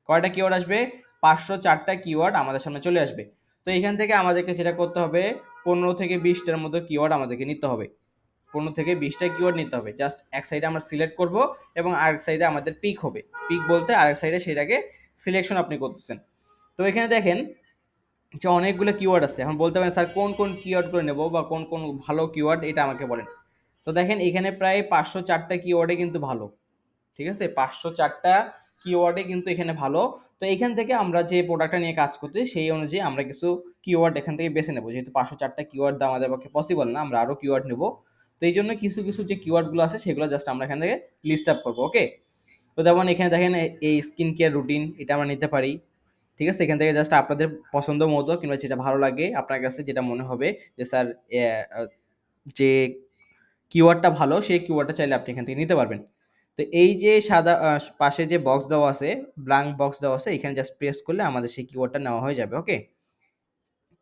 কয়টা কিওয়ার্ড আসবে? 504টা কিওয়ার্ড আমাদের সামনে চলে আসবে। তো এখান থেকে আমাদেরকে যেটা করতে হবে, 15 থেকে 20টার মতো কিওয়ার্ড আমাদেরকে নিতে হবে। 15 থেকে 20টা কিওয়ার্ড নিতে হবে। জাস্ট এক সাইডে আমরা সিলেক্ট করব এবং আরেক সাইডে আমাদের পিক হবে। পিক বলতে আরেক সাইডে সেটাকে সিলেকশন আপনি করতেছেন। তো এখানে দেখেন যে অনেকগুলো কিওয়ার্ড আছে। এখন বলতে পারেন স্যার কোন কোন কিওয়ার্ডগুলো নেব বা কোন কোন ভালো কিওয়ার্ড এটা আমাকে বলেন। তো দেখেন এখানে প্রায় 504টা কিওয়ার্ডে কিন্তু ভালো। ঠিক আছে, 504টা কিওয়ার্ডে কিন্তু এখানে ভালো। তো এখান থেকে আমরা যে প্রোডাক্টটা নিয়ে কাজ করতে সেই অনুযায়ী আমরা কিছু কিওয়ার্ড এখান থেকে বেছে নেব। যেহেতু 504টা কিওয়ার্ড দেওয়া আমাদের পক্ষে পসিবল না, আমরা আরও কিওয়ার্ড নেব। তো এই জন্য কিছু কিছু যে কিওয়ার্ডগুলো আছে সেগুলো জাস্ট আমরা এখান থেকে লিস্ট আপ করবো। ওকে, তো যেমন এখানে দেখেন এই স্কিন কেয়ার রুটিন, এটা আমরা নিতে পারি। ঠিক আছে, এখান থেকে জাস্ট আপনাদের পছন্দ মতো কিংবা যেটা ভালো লাগে আপনার কাছে, যেটা মনে হবে যে স্যার যে কিওয়ার্ডটা ভালো, সেই কিওয়ার্ডটা চাইলে আপনি এখান থেকে নিতে পারবেন। তো এই যে সাদা পাশে যে বক্স দেওয়া আছে, ব্ল্যাঙ্ক বক্স দেওয়া আছে, এখানে জাস্ট প্রেস করলে আমাদের সেই কিওয়ার্ডটা নেওয়া হয়ে যাবে। ওকে,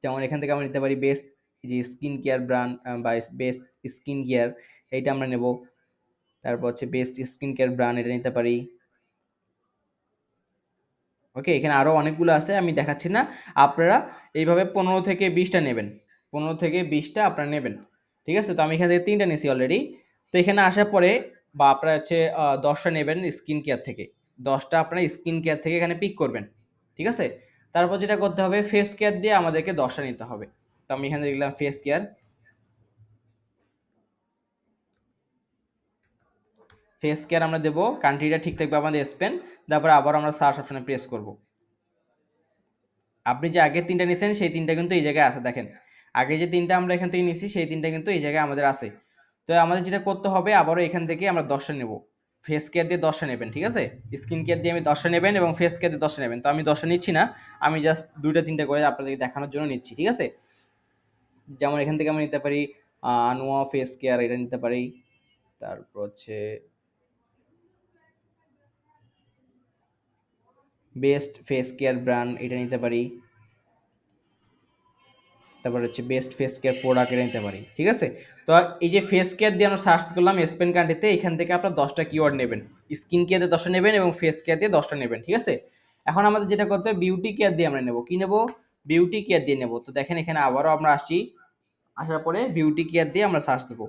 যেমন এখান থেকে আমরা নিতে পারি বেস্ট যে স্কিন কেয়ার ব্র্যান্ড বা বেস্ট স্কিন কেয়ার, এইটা আমরা নেব। তারপর হচ্ছে বেস্ট স্কিন কেয়ার ব্র্যান্ড, এটা নিতে পারি। ওকে, এখানে আরও অনেকগুলো আছে, আমি দেখাচ্ছি না। আপনারা এইভাবে 15 থেকে 20টা নেবেন, 15 থেকে 20টা আপনারা নেবেন। ঠিক আছে, তো আমি এখান থেকে 3টা নিয়েছি অলরেডি। তো এখানে আসার পরে বা আপনারা হচ্ছে 10টা নেবেন স্কিন কেয়ার থেকে, 10টা আপনারা স্কিন কেয়ার থেকে এখানে পিক করবেন। ঠিক আছে, তারপর যেটা করতে হবে, ফেস কেয়ার দিয়ে আমাদেরকে 10টা নিতে হবে। তো আমি এখানে লিখলাম ফেস কেয়ার। ফেস কেয়ার আমরা দেবো, কান্ট্রিটা ঠিক থাকবে আমাদের স্পেন। তারপর আবার আমরা সার্চ অপশনে প্রেস করব। আপনি যে আগের 3টা নিয়েছেন সেই 3টা কিন্তু এই জায়গায় আছে, দেখেন আগে যে 3টা আমরা এখান থেকে নিয়েছি সেই 3টা কিন্তু এই জায়গায় আমাদের আছে। তো আমাদের যেটা করতে হবে, আবারও এখান থেকে আমরা 10টা নেব। ফেস কেয়ার দিয়ে 10টা নেবেন। ঠিক আছে, স্কিন কেয়ার দিয়ে আমি 10টা নেবেন এবং ফেস কেয়ার দিয়ে 10টা নেবেন। তো আমি 10টা নিচ্ছি না, আমি জাস্ট 2টা 3টা করে আপনাদেরকে দেখানোর জন্য নিচ্ছি। ঠিক আছে, যেমন এখান থেকে আমি নিতে পারি আনোয়া ফেস কেয়ার, এটা নিতে পারি। তারপর হচ্ছে বেস্ট ফেস কেয়ার ব্র্যান্ড, এটা নিতে পারি। তারপর হচ্ছে বেস্ট ফেস কেয়ার প্রোডাক্ট, এটা নিতে পারি। ঠিক আছে, তো এই যে ফেস কেয়ার দিয়ে আমরা সার্চ করলাম স্পেন কান্ট্রিতে, এখান থেকে আপনার 10টা কিওয়ার্ড নেবেন। স্কিন কেয়ার দিয়ে 10টা নেবেন এবং ফেস কেয়ার দিয়ে 10টা নেবেন। ঠিক আছে, এখন আমাদের যেটা করতে হবে, বিউটি কেয়ার দিয়ে আমরা নেব। কি নেব? বিউটি কেয়ার দিয়ে নেব। তো দেখেন এখানে আবারও আমরা আসছি, আসার পরে বিউটি কেয়ার দিয়ে আমরা সার্চ দেবো।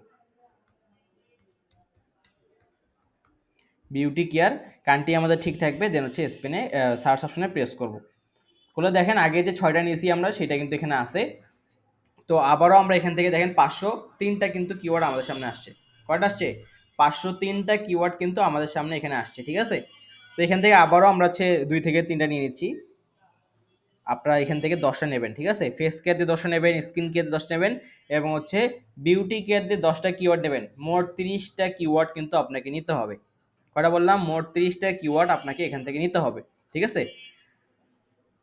বিউটি কেয়ার কান্ট্রি আমাদের ঠিক থাকবে, দেন হচ্ছে স্পেনে সার্চ অপশনে প্রেস করব। খুলে দেখেন আগে যে 6টা নিয়েছি আমরা সেটা কিন্তু এখানে আছে। তো আবারও আমরা এখান থেকে দেখেন 503টা কিন্তু কিওয়ার্ড আমাদের সামনে আসছে। কয়টা আসছে? 503টা কিওয়ার্ড কিন্তু আমাদের সামনে এখানে আসছে। ঠিক আছে, তো এখান থেকে আবারও আমরা হচ্ছে 2 থেকে 3টা নিয়ে নিচ্ছি। আপনারা এখান থেকে 10টা নেবেন। ঠিক আছে, ফেস কেয়ার দিয়ে 10টা নেবেন, স্কিন কেয়ার দিয়ে 10টা নেবেন এবং হচ্ছে বিউটি কেয়ার দিয়ে 10টা কিওয়ার্ড নেবেন। মোট 30টা কিওয়ার্ড কিন্তু আপনাকে নিতে হবে। কয়টা বললাম? মোট 30টা কিওয়ার্ড আপনাকে এখান থেকে নিতে হবে। ঠিক আছে,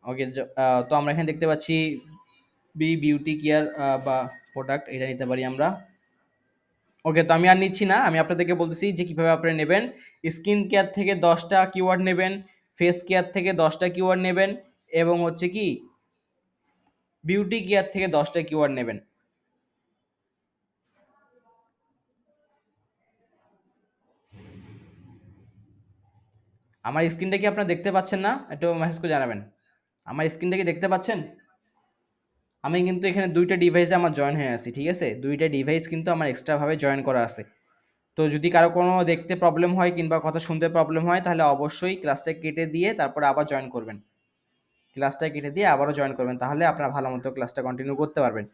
ওকে। তো আমরা এখানে দেখতে পাচ্ছি বিউটি কেয়ার বা প্রোডাক্ট, এটা নিতে পারি আমরা। ওকে, তো আমি আর নিচ্ছি না, আমি আপনাদেরকে বলতেছি যে কীভাবে আপনারা নেবেন। স্কিন কেয়ার থেকে 10টা কিওয়ার্ড নেবেন, ফেস কেয়ার থেকে 10টা কিওয়ার্ড নেবেন এবং হচ্ছে কি বিউটি কেয়ার থেকে 10টা কিওয়ার্ড নেবেন। আমার স্ক্রিনটা কি আপনারা দেখতে পাচ্ছেন না? একটু মেসেজ করে জানাবেন। আমার স্ক্রিনটা কি দেখতে পাচ্ছেন? আমি কিন্তু এখানে 2টা ডিভাইসে আমার জয়েন হয়ে আছি। ঠিক আছে, 2টা ডিভাইস কিন্তু আমার এক্সট্রাভাবে জয়েন করা আছে। তো যদি কারো কোনো দেখতে প্রবলেম হয় কিংবা কথা শুনতে প্রবলেম হয়, তাহলে অবশ্যই ক্লাসটা কেটে দিয়ে তারপরে আবার জয়েন করবেন। ক্লাসটা কেটে দিয়ে আবারও জয়েন করবেন, তাহলে আপনারা ভালো মতো ক্লাসটা কন্টিনিউ করতে পারবেন।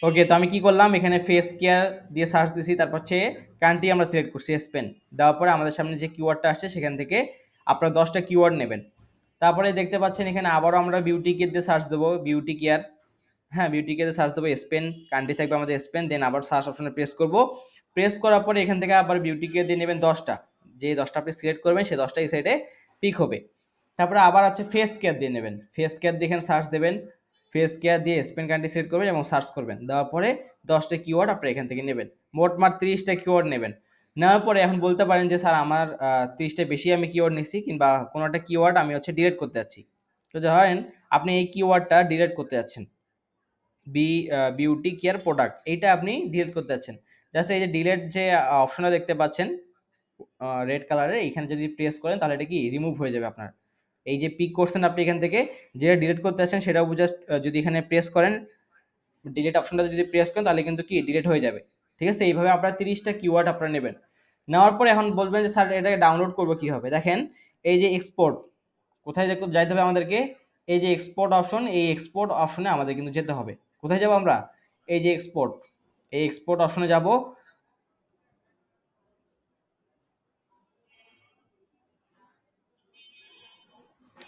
ওকে, তো আমি কি করলাম, এখানে ফেস কেয়ার দিয়ে সার্চ দিছি, তারপর হচ্ছে কান্ট্রি আমরা সিলেক্ট করছি স্পেন। দেওয়ার পরে আমাদের সামনে যে কিওয়ার্ডটা আসছে সেখান থেকে আপনারা 10টা কিওয়ার্ড নেবেন। তারপরে দেখতে পাচ্ছেন এখানে আবারও আমরা বিউটি কেয়ার দিয়ে সার্চ দেবো, বিউটি কেয়ার। হ্যাঁ, বিউটি কেয়ারে সার্চ দেবো স্পেন, কান্ট্রি থাকবে আমাদের স্পেন, দেন আবার সার্চ অপশনে প্রেস করব। প্রেস করার পরে এখান থেকে আবার বিউটি কেয়ার দিয়ে নেবেন 10টা। যে 10টা আপনি সিলেক্ট করবেন সেই 10টা এই সাইডে পিক হবে। তারপরে আবার আছে ফেস কেয়ার দিয়ে নেবেন, ফেস কেয়ার দিয়ে এখানে সার্চ দেবেন। ফেস কেয়ার দিয়ে স্পেন কান্ট্রি সিলেক্ট করবেন এবং সার্চ করবেন, দেওয়ার পরে 10টা কিওয়ার্ড আপনি এখান থেকে নেবেন। মোটমাট 30টা কিওয়ার্ড নেবেন। নেওয়ার পরে এখন বলতে পারেন যে স্যার আমার 30টা বেশি আমি কিওয়ার্ড নিচ্ছি কিংবা কোনো একটা কিওয়ার্ড আমি হচ্ছে ডিলিট করতে যাচ্ছি। তো ধরেন আপনি এই কিওয়ার্ডটা ডিলিট করতে যাচ্ছেন, বিউটি কেয়ার প্রোডাক্ট, এইটা আপনি ডিলিট করতে যাচ্ছেন। জাস্ট এই যে ডিলেট যে অপশনটা দেখতে পাচ্ছেন রেড কালারের, এইখানে যদি প্রেস করেন তাহলে এটা কি রিমুভ হয়ে যাবে আপনার। এই যে পিক করছেন আপনি এখান থেকে, যেটা ডিলিট করতে আসেন সেটাও জাস্ট যদি এখানে প্রেস করেন, ডিলিট অপশনটা যদি প্রেস করেন তাহলে কিন্তু কি ডিলিট হয়ে যাবে। ঠিক আছে, এইভাবে আপনারা 30টা কিওয়ার্ড আপনারা নেবেন। নেওয়ার পরে এখন বলবেন যে স্যার এটাকে ডাউনলোড করবো কীভাবে। দেখেন এই যে এক্সপোর্ট, কোথায় যাইতে হবে আমাদেরকে, এই যে এক্সপোর্ট অপশন, এই এক্সপোর্ট অপশনে আমাদের কিন্তু যেতে হবে। কোথায় যাব আমরা, এই যে এক্সপোর্ট, এই এক্সপোর্ট অপশনে যাব।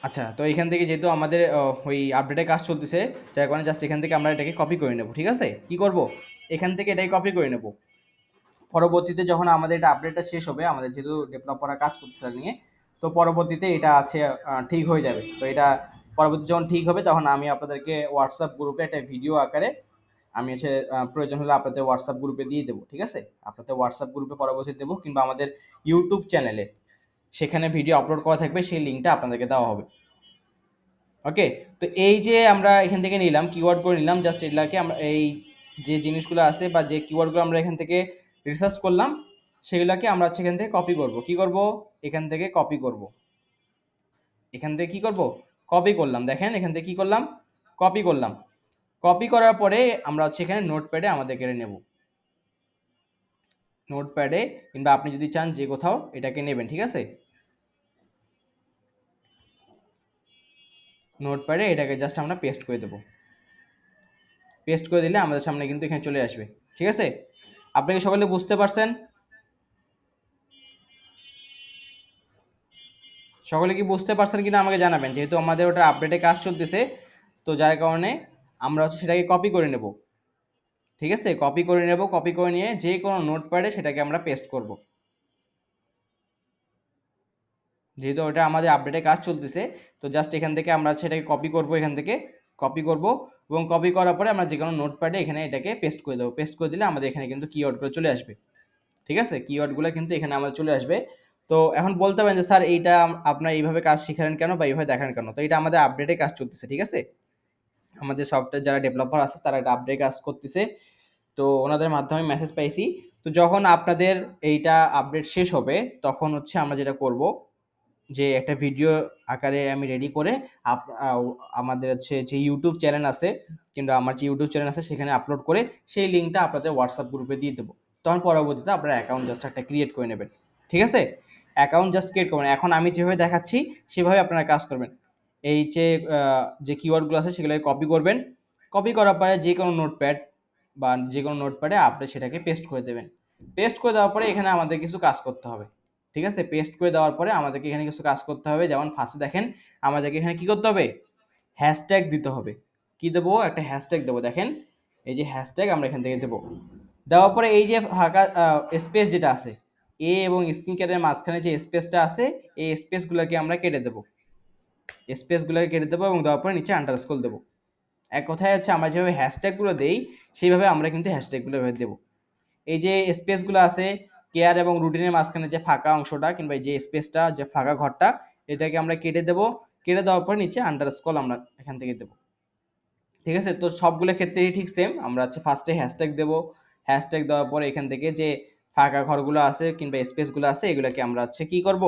আচ্ছা, তো এখান থেকে যেহেতু আমাদের ওই আপডেটের কাজ চলতেছে, যার কারণে জাস্ট এখান থেকে আমরা এটাকে কপি করে নেব। ঠিক আছে, কি করব, এখান থেকে এটাকে কপি করে নেব। পরবর্তীতে যখন আমাদের এটা আপডেটটা শেষ হবে, আমাদের যেহেতু ডেভেলপাররা কাজ করতেছে নিয়ে, তো পরবর্তীতে এটা আছে ঠিক হয়ে যাবে। তো এটা পরবর্তী যখন ঠিক হবে তখন আমি আপনাদেরকে হোয়াটসঅ্যাপ গ্রুপে একটা ভিডিও আকারে আমি হচ্ছে প্রয়োজন হলে আপনাদের হোয়াটসঅ্যাপ গ্রুপে দিয়ে দেবো। ঠিক আছে, আপনাদের হোয়াটসঅ্যাপ গ্রুপে পরবর্তীতে দেবো, কিংবা আমাদের ইউটিউব চ্যানেলে সেখানে ভিডিও আপলোড করা থাকবে, সেই লিঙ্কটা আপনাদেরকে দেওয়া হবে। ওকে, তো এই যে আমরা এখান থেকে নিলাম কিওয়ার্ড করে নিলাম, জাস্ট এগুলাকে আমরা এই যে জিনিসগুলো আছে বা যে কিওয়ার্ডগুলো আমরা এখান থেকে রিসার্চ করলাম, সেগুলোকে আমরা সেখান থেকে কপি করব। কি করব, এখান থেকে কপি করব। এখান থেকে কি করব, কপি করলাম। দেখেন এখান থেকে কি করলাম, কপি করলাম। কপি করার পরে আমরা হচ্ছে এখানে নোটপ্যাডে আমাদের কেড়ে নেব। নোটপ্যাডে কিংবা আপনি যদি চান যে কোথাও এটাকে নেবেন। ঠিক আছে, নোটপ্যাডে এটাকে জাস্ট আমরা পেস্ট করে দেবো। পেস্ট করে দিলে আমাদের সামনে কিন্তু এখানে চলে আসবে। ঠিক আছে, আপনি কি সকলে বুঝতে পারছেন, সকলে কি বুঝতে পারছেন কিনা আমাকে জানাবেন, যেহেতু আমাদের ওটা আপডেটে কাজ চলতেছে, তো যার কারণে আমরা হচ্ছে সেটাকে কপি করে নেব। ঠিক আছে, কপি করে নেব, কপি করে নিয়ে যে কোনো নোটপ্যাডে সেটাকে আমরা পেস্ট করব। যেহেতু ওটা আমাদের আপডেটে কাজ চলতেছে, তো জাস্ট এখান থেকে আমরা সেটাকে কপি করব, এখান থেকে কপি করব, এবং কপি করার পরে আমরা যে কোনো নোটপ্যাডে এখানে এটাকে পেস্ট করে দেবো। পেস্ট করে দিলে আমাদের এখানে কিন্তু কিওয়ার্ডগুলো চলে আসবে। ঠিক আছে, কিওয়ার্ডগুলো কিন্তু এখানে আমাদের চলে আসবে। তো এখন বলতে পারেন যে স্যার এইটা আপনার এইভাবে কাজ শিখালেন কেন বা এইভাবে দেখান কেন, তো এটা আমাদের আপডেটে কাজ চলতেছে। ঠিক আছে, আমাদের সফটওয়্যার যারা ডেভেলপার আছে তারা এটা আপডেট কাজ করতেছে, তো ওনাদের মাধ্যমে মেসেজ পাইছি। তো যখন আপনাদের এইটা আপডেট শেষ হবে তখন হচ্ছে আমরা যেটা করব, যে একটা ভিডিও আকারে আমি রেডি করে আমাদের হচ্ছে যে ইউটিউব চ্যানেল আছে, কিংবা আমার যে ইউটিউব চ্যানেল আছে সেখানে আপলোড করে সেই লিঙ্কটা আপনাদের হোয়াটসঅ্যাপ গ্রুপে দিয়ে দেবো। তখন পরবর্তীতে আপনার অ্যাকাউন্ট জাস্ট একটা ক্রিয়েট করে নেবেন। ঠিক আছে, অ্যাকাউন্ট জাস্ট ক্রিয়েট করবেন। এখন আমি যেভাবে দেখাচ্ছি সেভাবে আপনারা কাজ করবেন। এই যে কিওয়ার্ডগুলো আছে সেগুলোকে কপি করবেন। কপি করার পরে যে কোনো নোটপ্যাড বা যে কোনো নোটপ্যাডে আপনি সেটাকে পেস্ট করে দেবেন। পেস্ট করে দেওয়ার পরে এখানে আমাদের কিছু কাজ করতে হবে। ঠিক আছে, পেস্ট করে দেওয়ার পরে আমাদেরকে এখানে কিছু কাজ করতে হবে। যেমন ফার্স্টে দেখেন আমাদেরকে এখানে কি করতে হবে, হ্যাশট্যাগ দিতে হবে। কি দেবো, একটা হ্যাশট্যাগ দেবো। দেখেন এই যে হ্যাশট্যাগ আমরা এখান থেকে দেবো। দেওয়ার পরে এই যে ফাঁকা স্পেস যেটা আছে, এ এবং স্ক্রিন ক্যারের মাঝখানে যে স্পেসটা আছে, এই স্পেসগুলোকে আমরা কেটে দেবো। স্পেসগুলোকে কেটে দেবো এবং দেওয়ার পরে নিচে আন্ডারস্কোর দেবো। এক কথায় হচ্ছে আমরা যেভাবে হ্যাশট্যাগুলো দেই সেইভাবে আমরা কিন্তু হ্যাশট্যাগুলো দেবো। এই যে স্পেসগুলো আছে, কেয়ার এবং রুটিনের মাঝখানে যে ফাঁকা অংশটা কিংবা যে স্পেসটা, যে ফাঁকা ঘরটা, এটাকে আমরা কেটে দেবো। কেটে দেওয়ার পর নিচে আন্ডারস্কোর আমরা এখান থেকে দেবো। ঠিক আছে, তো সবগুলো ক্ষেত্রেই ঠিক সেম। আমরা হচ্ছে ফার্স্টে হ্যাশট্যাগ দেবো। হ্যাশট্যাগ দেওয়ার পরে এখান থেকে যে ফাঁকা ঘরগুলো আছে কিংবা স্পেসগুলো আছে এগুলোকে আমরা হচ্ছে কি করব,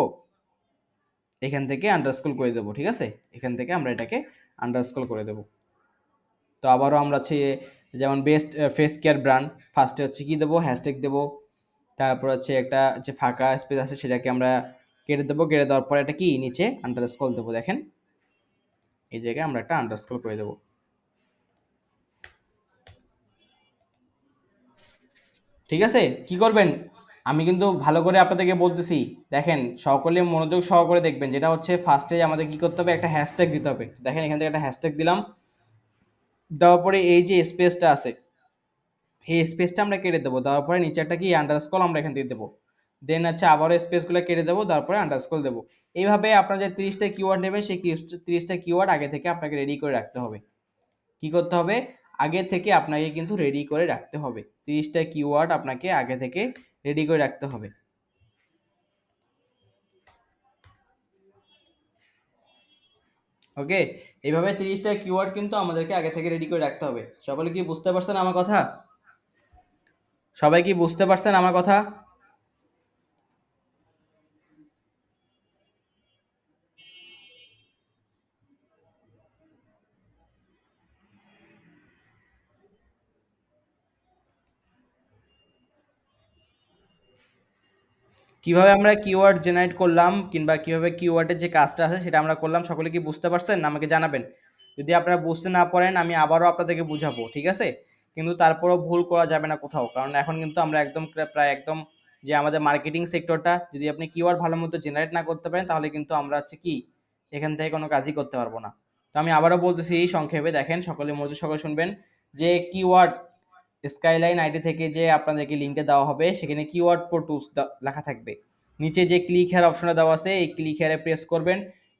এখান থেকে আন্ডারস্কোর করে দেবো। ঠিক আছে, এখান থেকে আমরা এটাকে আন্ডারস্কোর করে দেবো। তো আবারও আমরা হচ্ছে যেমন বেস্ট ফেস কেয়ার ব্র্যান্ড, ফার্স্টে হচ্ছে কি দেবো, হ্যাশট্যাগ দেবো। তারপর হচ্ছে একটা যে ফাঁকা স্পেস আছে সেটাকে আমরা কেটে দেবো। কেটে দেওয়ার পরে এটা কি নিচে আন্ডারস্কোর দেবো। দেখেন এই জায়গায় আমরা একটা আন্ডারস্কোর করে দেবো। ঠিক আছে, কি করবেন, আমি কিন্তু ভালো করে আপনাদেরকে বলতেছি। দেখেন সকলে মনোযোগ সহকারে দেখবেন। যেটা হচ্ছে ফার্স্টে আমাদের কি করতে হবে, একটা হ্যাশট্যাগ দিতে হবে। দেখেন এখান থেকে একটা হ্যাশট্যাগ দিলাম। দেওয়ার পরে এই যে স্পেসটা আছে, এই স্পেসটা আমরা কেটে দেবো। দেওয়ার পরে নিচে একটা কি আন্ডারস্কোর আমরা এখান থেকে দেবো। দেন হচ্ছে আবারও স্পেসগুলো কেটে দেবো, তারপরে আন্ডারস্কোর দেবো। এইভাবে আপনার যে 30টা কিওয়ার্ড নেবেন সেই 30টা কিওয়ার্ড আগে থেকে আপনাকে রেডি করে রাখতে হবে। কি করতে হবে, আগে থেকে আপনাকে কিন্তু রেডি করে রাখতে হবে। 30টা কিওয়ার্ড আপনাকে আগে থেকে রেডি করে রাখতে হবে। ওকে, এইভাবে 30টা কিওয়ার্ড কিন্তু আমাদেরকে আগে থেকে রেডি করে রাখতে হবে। সকলে কি বুঝতে পারছেন আমার কথা? সবাই কি বুঝতে পারছেন আমার কথা? কিভাবে আমরা কিওয়ার্ড জেনারেট করলাম কিংবা কিভাবে কিওয়ার্ডের যে কাজটা আছে সেটা আমরা করলাম, সকলে কি বুঝতে পারছেন? আমাকে জানাবেন। যদি আপনারা বুঝতে না পারেন আমি আবারও আপনাদেরকে বুঝাবো, ঠিক আছে? কিন্তু তারপরেও ভুল করা যাবে না কোথাও, কারণ এখন কিন্তু আমরা একদম প্রায় একদম যে আমাদের মার্কেটিং সেক্টরটা, যদি আপনি কিওয়ার্ড ভালো মতো জেনারেট না করতে পারেন তাহলে কিন্তু আমরা হচ্ছে কি এখান থেকে কোনো কাজই করতে পারবো না। তো আমি আবারও বলতেছি সংক্ষেপে, দেখেন সকলে মনোযোগ সহকারে শুনবেন যে কিওয়ার্ড স্কাইলাইন আইডি থেকে যে আপনাদেরকে লিঙ্কটা দেওয়া হবে সেখানে কিওয়ার্ড প্রো টুলস লেখা থাকবে। নিচে যে ক্লিক হেয়ার অপশনটা দেওয়া আছে এই ক্লিক হেয়ারে প্রেস করবেন।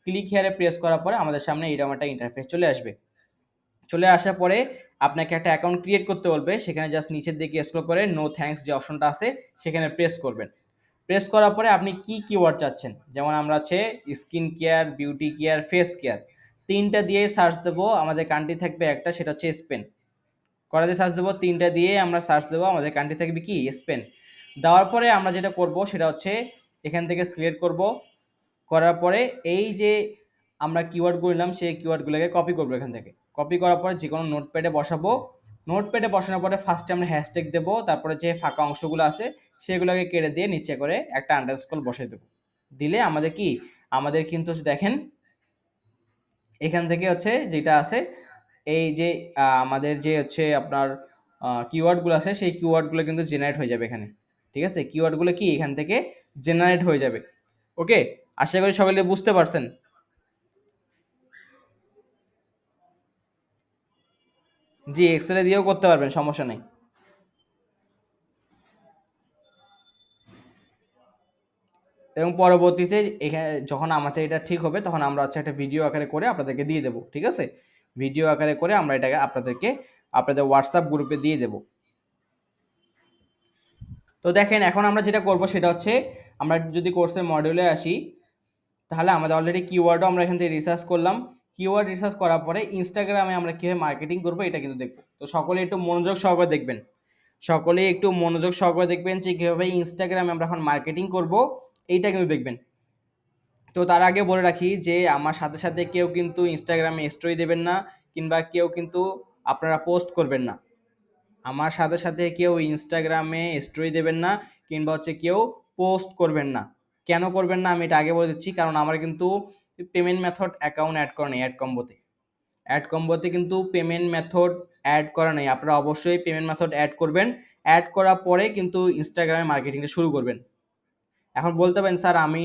ক্লিক হেয়ারে প্রেস করার পরে আমাদের সামনে এরকম একটা ইন্টারফেস চলে আসবে। চলে আসার পরে আপনাকে একটা অ্যাকাউন্ট ক্রিয়েট করতে বলবে, সেখানে জাস্ট নিচের দিকে স্ক্রল করে নো থ্যাঙ্কস যে অপশনটা আছে সেখানে প্রেস করবেন। প্রেস করার পরে আপনি কি কিওয়ার্ড চাচ্ছেন, যেমন আমরা হচ্ছে skin care, beauty care, face care, তিনটা দিয়ে সার্চ দেবো। আমাদের কান্ট্রি থাকবে একটা, সেটা হচ্ছে স্পেন। করাতে সার্চ দেবো, তিনটা দিয়ে আমরা সার্চ দেবো, আমাদের কান্ট্রি থাকবে কি স্পেন। দেওয়ার পরে আমরা যেটা করব সেটা হচ্ছে এখান থেকে সিলেক্ট করব। করার পরে এই যে আমরা কিওয়ার্ডগুলো নিলাম সেই কিওয়ার্ডগুলোকে কপি করবো এখান থেকে। কপি করার পরে যে কোনো নোটপ্যাডে বসাবো। নোটপ্যাডে বসানোর পরে ফার্স্টে আমরা হ্যাশট্যাগ দেবো, তারপরে যে ফাঁকা অংশগুলো আছে সেগুলোকে কেটে দিয়ে নিচে করে একটা আন্ডারস্কোর বসিয়ে দেবো। দিলে আমাদের কি, আমাদের কিন্তু দেখেন এখান থেকে হচ্ছে যেটা আছে এই যে আমাদের যে হচ্ছে আপনার কিওয়ার্ডগুলো আছে সেই কিওয়ার্ডগুলো কিন্তু জেনারেট হয়ে যাবে এখানে। ঠিক আছে, কিওয়ার্ডগুলো কি এখান থেকে জেনারেট হয়ে যাবে। ওকে, আশা করি সকলে বুঝতে পারছেন। জি, এক্সেলে দিয়েও করতে পারবেন, সমস্যা নেই। এবং পরবর্তীতে এখানে যখন আমাদের এটা ঠিক হবে তখন আমরা হচ্ছে একটা ভিডিও আকারে করে আপনাদেরকে দিয়ে দেবো, ঠিক আছে? ভিডিও আকারে করে আমরা এটাকে আপনাদেরকে আপনাদের হোয়াটসঅ্যাপ গ্রুপে দিয়ে দেবো। তো দেখেন এখন আমরা যেটা করব সেটা হচ্ছে আমরা যদি কোর্সের মডিউলে আসি, তাহলে আমাদের অলরেডি কিওয়ার্ডও আমরা এখান থেকে রিসার্চ করলাম। কিওয়ার্ড রিসার্চ করার পরে ইনস্টাগ্রামে আমরা কীভাবে মার্কেটিং করবো এটা কিন্তু দেখবো। তো সকলে একটু মনোযোগ সহকারে দেখবেন, সকলে একটু মনোযোগ সহকারে দেখবেন যে কীভাবে ইনস্টাগ্রামে আমরা এখন মার্কেটিং করব এইটা কিন্তু দেখবেন। তো তার আগে বলে রাখি যে আমার সাথে সাথে কেউ কিন্তু ইনস্টাগ্রামে স্টোরি দেবেন না, কিংবা কেউ কিন্তু আপনারা পোস্ট করবেন না। আমার সাথে সাথে কেউ ইনস্টাগ্রামে স্টোরি দেবেন না, কিংবা হচ্ছে কেউ পোস্ট করবেন না। কেন করবেন না আমি এটা আগে বলে দিচ্ছি, কারণ আমার কিন্তু পেমেন্ট মেথড অ্যাকাউন্ট অ্যাড করা নেই অ্যাড কম্বোতে। অ্যাড কম্বোতে কিন্তু পেমেন্ট মেথড অ্যাড করা নেই। আপনারা অবশ্যই পেমেন্ট মেথড অ্যাড করবেন। অ্যাড করার পরে কিন্তু ইনস্টাগ্রামে মার্কেটিংটা শুরু করবেন। এখন বলতে পারেন স্যার আমি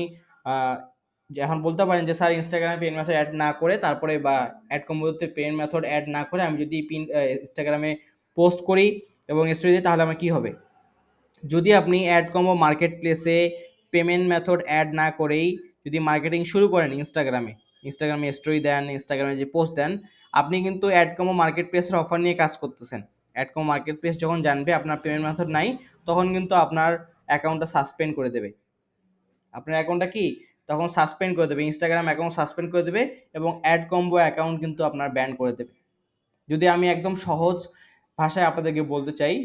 এখন বলতে পারেন যে স্যার ইনস্টাগ্রামে পেমেন্ট মেথড অ্যাড না করে তারপরে বা অ্যাড কম্বোতে পেমেন্ট মেথড অ্যাড না করে আমি যদি ইনস্টাগ্রামে পোস্ট করি এবং স্টোরি দিই তাহলে আমার কী হবে? যদি আপনি অ্যাড কম্বো মার্কেট প্লেসে পেমেন্ট মেথড অ্যাড না করেই যদি মার্কেটিং শুরু করেন ইনস্টাগ্রামে, ইনস্টাগ্রামে স্টোরি দেন, ইনস্টাগ্রামে যে পোস্ট দেন, আপনি কিন্তু অ্যাড কম্বো মার্কেট প্লেসের অফার নিয়ে কাজ করতেছেন। অ্যাড কম্বো মার্কেট প্লেস যখন জানবে আপনার পেমেন্ট মেথড নাই, তখন কিন্তু আপনার অ্যাকাউন্টটা সাসপেন্ড করে দেবে। আপনার অ্যাকাউন্টটা কি তখন সাসপেন্ড করে দেবে, ইনস্টাগ্রাম অ্যাকাউন্ট সাসপেন্ড করে দেবে এবং অ্যাড কম্বো অ্যাকাউন্ট কিন্তু আপনার ব্যান করে দেবে। যদি আমি একদম সহজ ভাষায় আপনাদেরকে বলতে চাই,